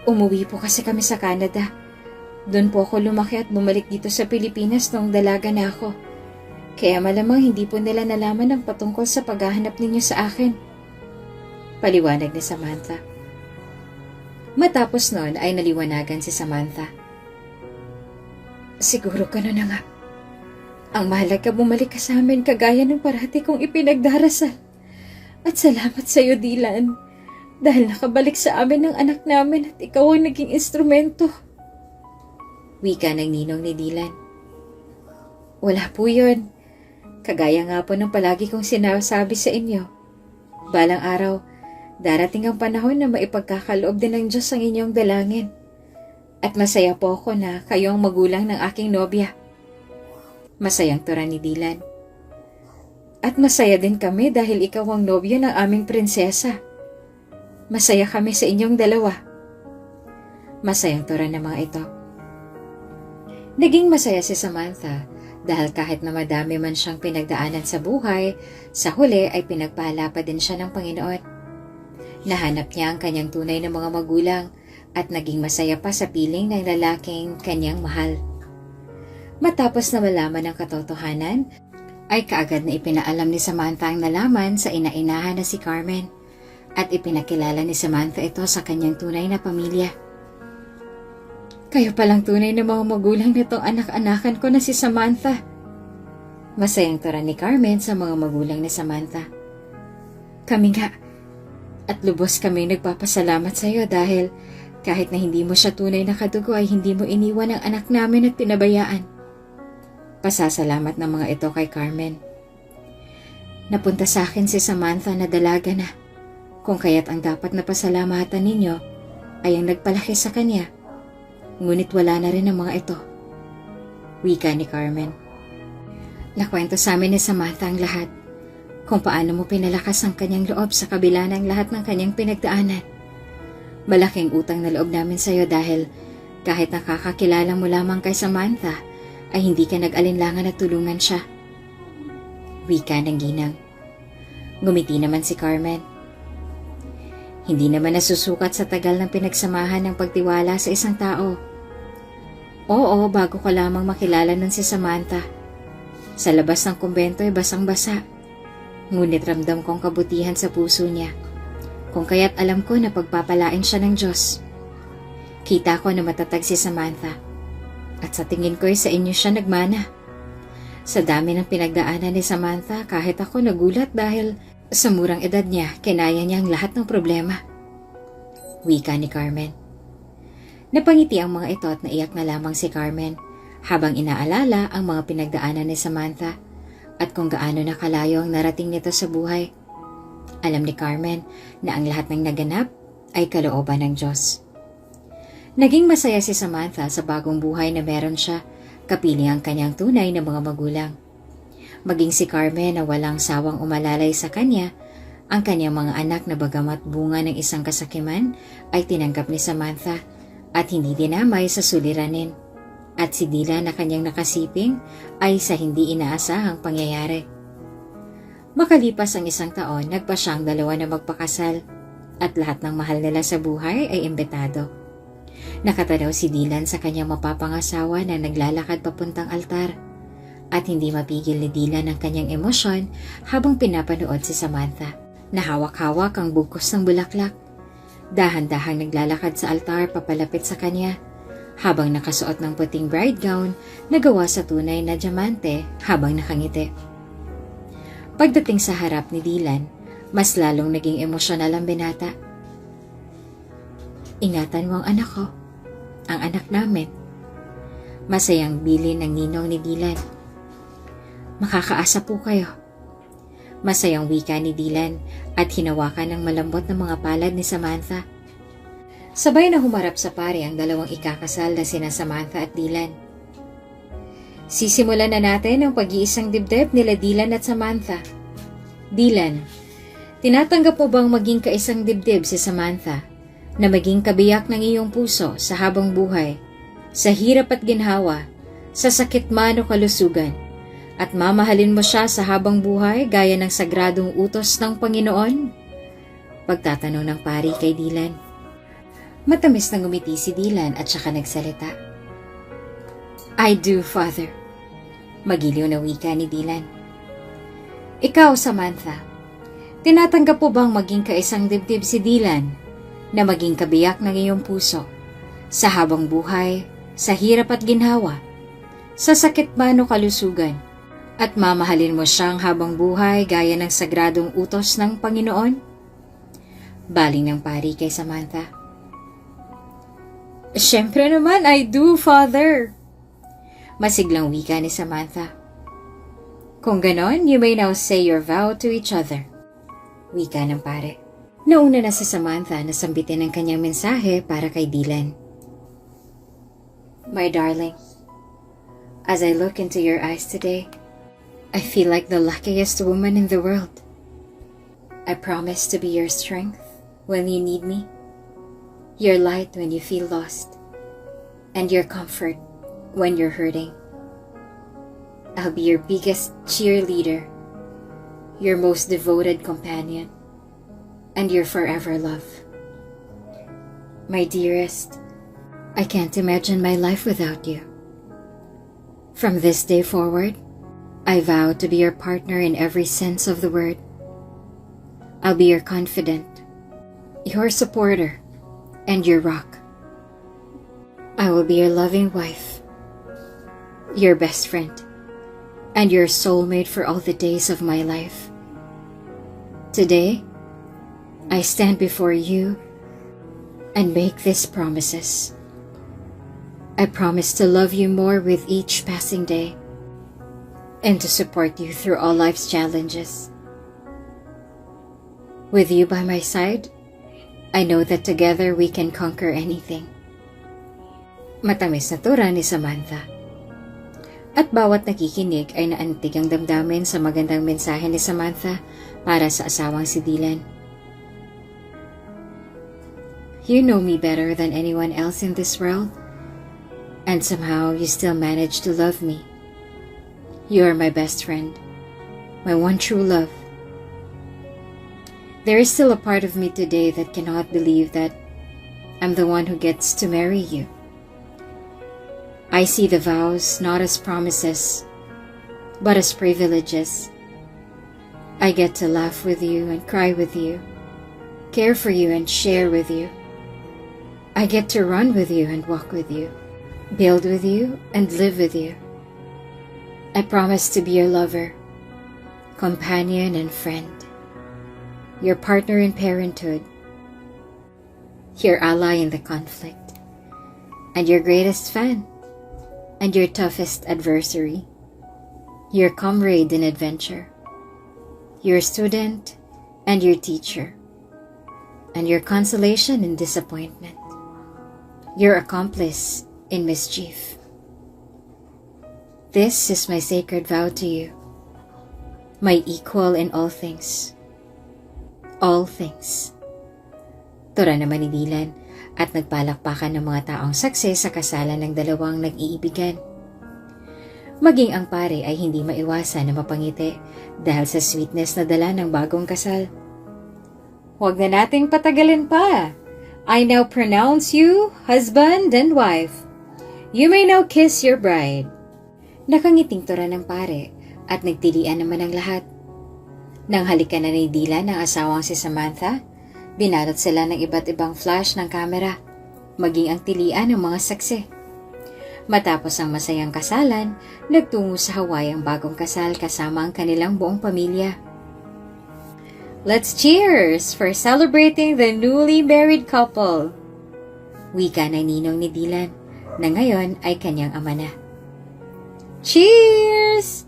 S1: Umuwi po kasi kami sa Canada. Doon po ako lumaki at bumalik dito sa Pilipinas noong dalaga na ako. Kaya malamang hindi po nila nalaman ang patungkol sa paghahanap ninyo sa akin. Paliwanag ni Samantha. Matapos noon ay naliwanagan si Samantha. Siguro gano'n na nga. Ang mahalaga bumalik ka sa amin kagaya ng parati kong ipinagdarasal. At salamat sa iyo, Dylan. Dahil nakabalik sa amin ang anak namin at ikaw ang naging instrumento. Wika ng ninong ni Dylan. Wala po yun. Kagaya nga po ng palagi kong sinasabi sa inyo. Balang araw, darating ang panahon na maipagkakaloob din ng Diyos ang inyong dalangin. At masaya po ako na kayo ang magulang ng aking nobya. Masayang tura ni Dylan. At masaya din kami dahil ikaw ang nobyo ng aming prinsesa. Masaya kami sa inyong dalawa. Masayang tura ng mga ito. Naging masaya si Samantha dahil kahit na madami man siyang pinagdaanan sa buhay, sa huli ay pinagpala pa din siya ng Panginoon. Nahanap niya ang kanyang tunay na mga magulang at naging masaya pa sa piling ng lalaking kanyang mahal. Matapos na malaman ang katotohanan, ay kaagad na ipinaalam ni Samantha ang nalaman sa ina-inahan na si Carmen at ipinakilala ni Samantha ito sa kanyang tunay na pamilya. Kayo palang tunay na mga magulang nitong anak-anakan ko na si Samantha. Masayang tura ni Carmen sa mga magulang ni Samantha. Kami nga, at lubos kami nagpapasalamat sa iyo dahil kahit na hindi mo siya tunay na kadugo ay hindi mo iniwan ang anak namin at pinabayaan. Pasasalamat ng mga ito kay Carmen. Napunta sa akin si Samantha na dalaga na, kung kaya't ang dapat na pasalamatan ninyo ay ang nagpalaki sa kanya. Ngunit wala na rin ang mga ito. Wika ni Carmen. Nakwento sa amin ni Samantha ang lahat, kung paano mo pinalakas ang kanyang loob sa kabila ng lahat ng kanyang pinagdaanan. Malaking utang na loob namin sa iyo dahil kahit nakakakilala mo lamang kay Samantha, ay hindi ka nag-alinlangan at tulungan siya. Wika ng ginang. Ngumiti naman si Carmen. Hindi naman nasusukat sa tagal ng pinagsamahan ng pagtiwala sa isang tao. Oo, bago ko lamang makilala nun si Samantha. Sa labas ng kumbento ay basang-basa. Ngunit ramdam kong kabutihan sa puso niya. Kung kaya't alam ko na pagpapalain siya ng Diyos. Kita ko na matatag si Samantha. At sa tingin ko ay sa inyo siya nagmana. Sa dami ng pinagdaanan ni Samantha, kahit ako nagulat dahil sa murang edad niya, kinaya niya ang lahat ng problema. Wika ni Carmen. Napangiti ang mga ito at naiyak na lamang si Carmen habang inaalala ang mga pinagdaanan ni Samantha at kung gaano nakalayo ang narating nito sa buhay. Alam ni Carmen na ang lahat ng naganap ay kalooban ng Diyos. Naging masaya si Samantha sa bagong buhay na meron siya, kapiling ang kanyang tunay na mga magulang. Maging si Carmen na walang sawang umalalay sa kanya, ang kanyang mga anak na bagamat bunga ng isang kasakiman ay tinanggap ni Samantha at hindi dinamay sa suliranin. At si Dylan na kanyang nakasiping ay sa hindi inaasahang pangyayari. Makalipas ang isang taon, nagpa siyang dalawa na magpakasal at lahat ng mahal nila sa buhay ay imbitado. Nakatanaw si Dylan sa kanyang mapapangasawa na naglalakad papuntang altar at hindi mapigil ni Dylan ang kanyang emosyon habang pinapanood si Samantha. Nahawak-hawak ang bugkos ng bulaklak. Dahan-dahang naglalakad sa altar papalapit sa kanya habang nakasuot ng puting bride gown na gawa sa tunay na diamante habang nakangiti. Pagdating sa harap ni Dylan, mas lalong naging emosyonal ang binata. Ingatan mo ang anak ko, ang anak namin. Masayang bilin ng ninong ni Dylan. Makakaasa po kayo. Masayang wika ni Dylan at hinawakan ng malambot na mga palad ni Samantha. Sabay na humarap sa pari ang dalawang ikakasal na sina Samantha at Dylan. Sisimulan na natin ang pag-iisang dibdib nila Dylan at Samantha. Dylan, tinatanggap mo bang maging kaisang dibdib si Samantha na maging kabiyak ng iyong puso sa habang buhay sa hirap at ginhawa, sa sakit man o kalusugan, at mamahalin mo siya sa habang buhay gaya ng sagradong utos ng Panginoon? Pagtatanong ng pari kay Dylan. Matamis na ngumiti si Dylan at saka nagsalita. I do, Father. Magiliw na wika ni Dylan. Ikaw, Samantha, tinatanggap po bang maging kaisang dibdib si Dylan na maging kabiyak ng iyong puso sa habang buhay, sa hirap at ginhawa, sa sakit man o kalusugan, at mamahalin mo siyang habang buhay gaya ng sagradong utos ng Panginoon? Baling ng pari kay Samantha. Siyempre naman, I do, Father. Masiglang wika ni Samantha. Kung ganon, you may now say your vow to each other. Wika ng pare. Nauna na si Samantha na sambitin ang kanyang mensahe para kay Dylan. My darling, as I look into your eyes today, I feel like the luckiest woman in the world. I promise to be your strength when you need me, your light when you feel lost, and your comfort when you're hurting. I'll be your biggest cheerleader, your most devoted companion, and your forever love. My dearest, I can't imagine my life without you. From this day forward, I vow to be your partner in every sense of the word. I'll be your confidant, your supporter, and your rock. I will be your loving wife, your best friend, and your soulmate for all the days of my life. Today, I stand before you and make these promises. I promise to love you more with each passing day and to support you through all life's challenges. With you by my side, I know that together we can conquer anything. Matamis na tura ni Samantha. At bawat nakikinig ay naantig ang damdamin sa magandang mensahe ni Samantha para sa asawang si Dylan. You know me better than anyone else in this world, and somehow you still manage to love me. You are my best friend, my one true love. There is still a part of me today that cannot believe that I'm the one who gets to marry you. I see the vows not as promises, but as privileges. I get to laugh with you and cry with you, care for you and share with you. I get to run with you and walk with you, build with you and live with you. I promise to be your lover, companion and friend, your partner in parenthood, your ally in the conflict, and your greatest fan, and your toughest adversary, your comrade in adventure, your student and your teacher, and your consolation in disappointment, your accomplice in mischief. This is my sacred vow to you, my equal in all things. All things. Tura naman ni Dylan at nagpalakpakan ng mga taong saksi sa kasalan ng dalawang nag-iibigan. Maging ang pare ay hindi maiwasan na mapangiti dahil sa sweetness na dala ng bagong kasal. Huwag na nating patagalin pa. I now pronounce you husband and wife. You may now kiss your bride. Nakangiting tura ng pare at nagtilian naman ang lahat. Nang halikan na ni Dylan ang asawang si Samantha, binalot sila ng iba't ibang flash ng kamera, maging ang tilian ng mga saksi. Matapos ang masayang kasalan, nagtungo sa Hawaii ang bagong kasal kasama ang kanilang buong pamilya. Let's cheers for celebrating the newly married couple! Wika na ninong ni Dylan, na ngayon ay kanyang ama na. Cheers!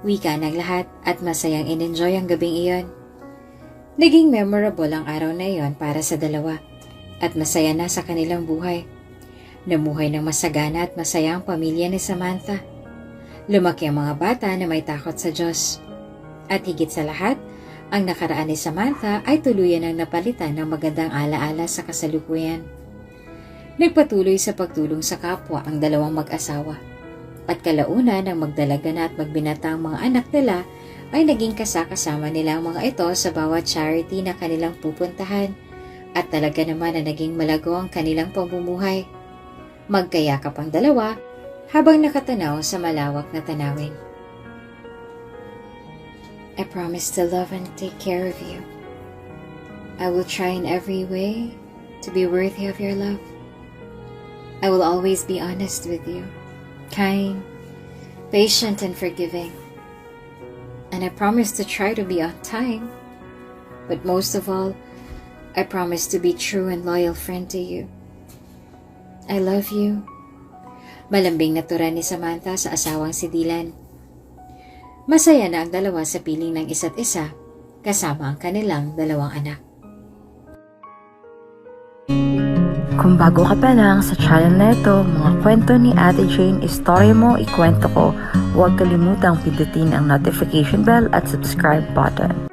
S1: Wika ng lahat at masayang in-enjoy ang gabing iyon. Naging memorable ang araw na iyon para sa dalawa at masaya na sa kanilang buhay. Namuhay ng masagana at masaya ang pamilya ni Samantha. Lumaki ang mga bata na may takot sa Diyos. At higit sa lahat, ang nakaraan ni Samantha ay tuluyan ang napalitan ng magandang alaala sa kasalukuyan. Nagpatuloy sa pagtulong sa kapwa ang dalawang mag-asawa. At kalaunan ng magdalaga na at magbinatang mga anak nila ay naging kasakasama nila ang mga ito sa bawat charity na kanilang pupuntahan at talaga naman na naging malago ang kanilang pamumuhay. Magkayakap ang dalawa habang nakatanaw sa malawak na tanawin. I promise to love and take care of you. I will try in every way to be worthy of your love. I will always be honest with you, kind, patient, and forgiving. And I promise to try to be on time. But most of all, I promise to be true and loyal friend to you. I love you. Malambing na tura ni Samantha sa asawang si Dylan. Masaya na ang dalawa sa piling ng isa't isa kasama ang kanilang dalawang anak.
S2: Kung bago ka pa lang sa channel na ito, mga kwento ni Ate Jane, istorya mo, ikwento ko, huwag kalimutang pindutin ang notification bell at subscribe button.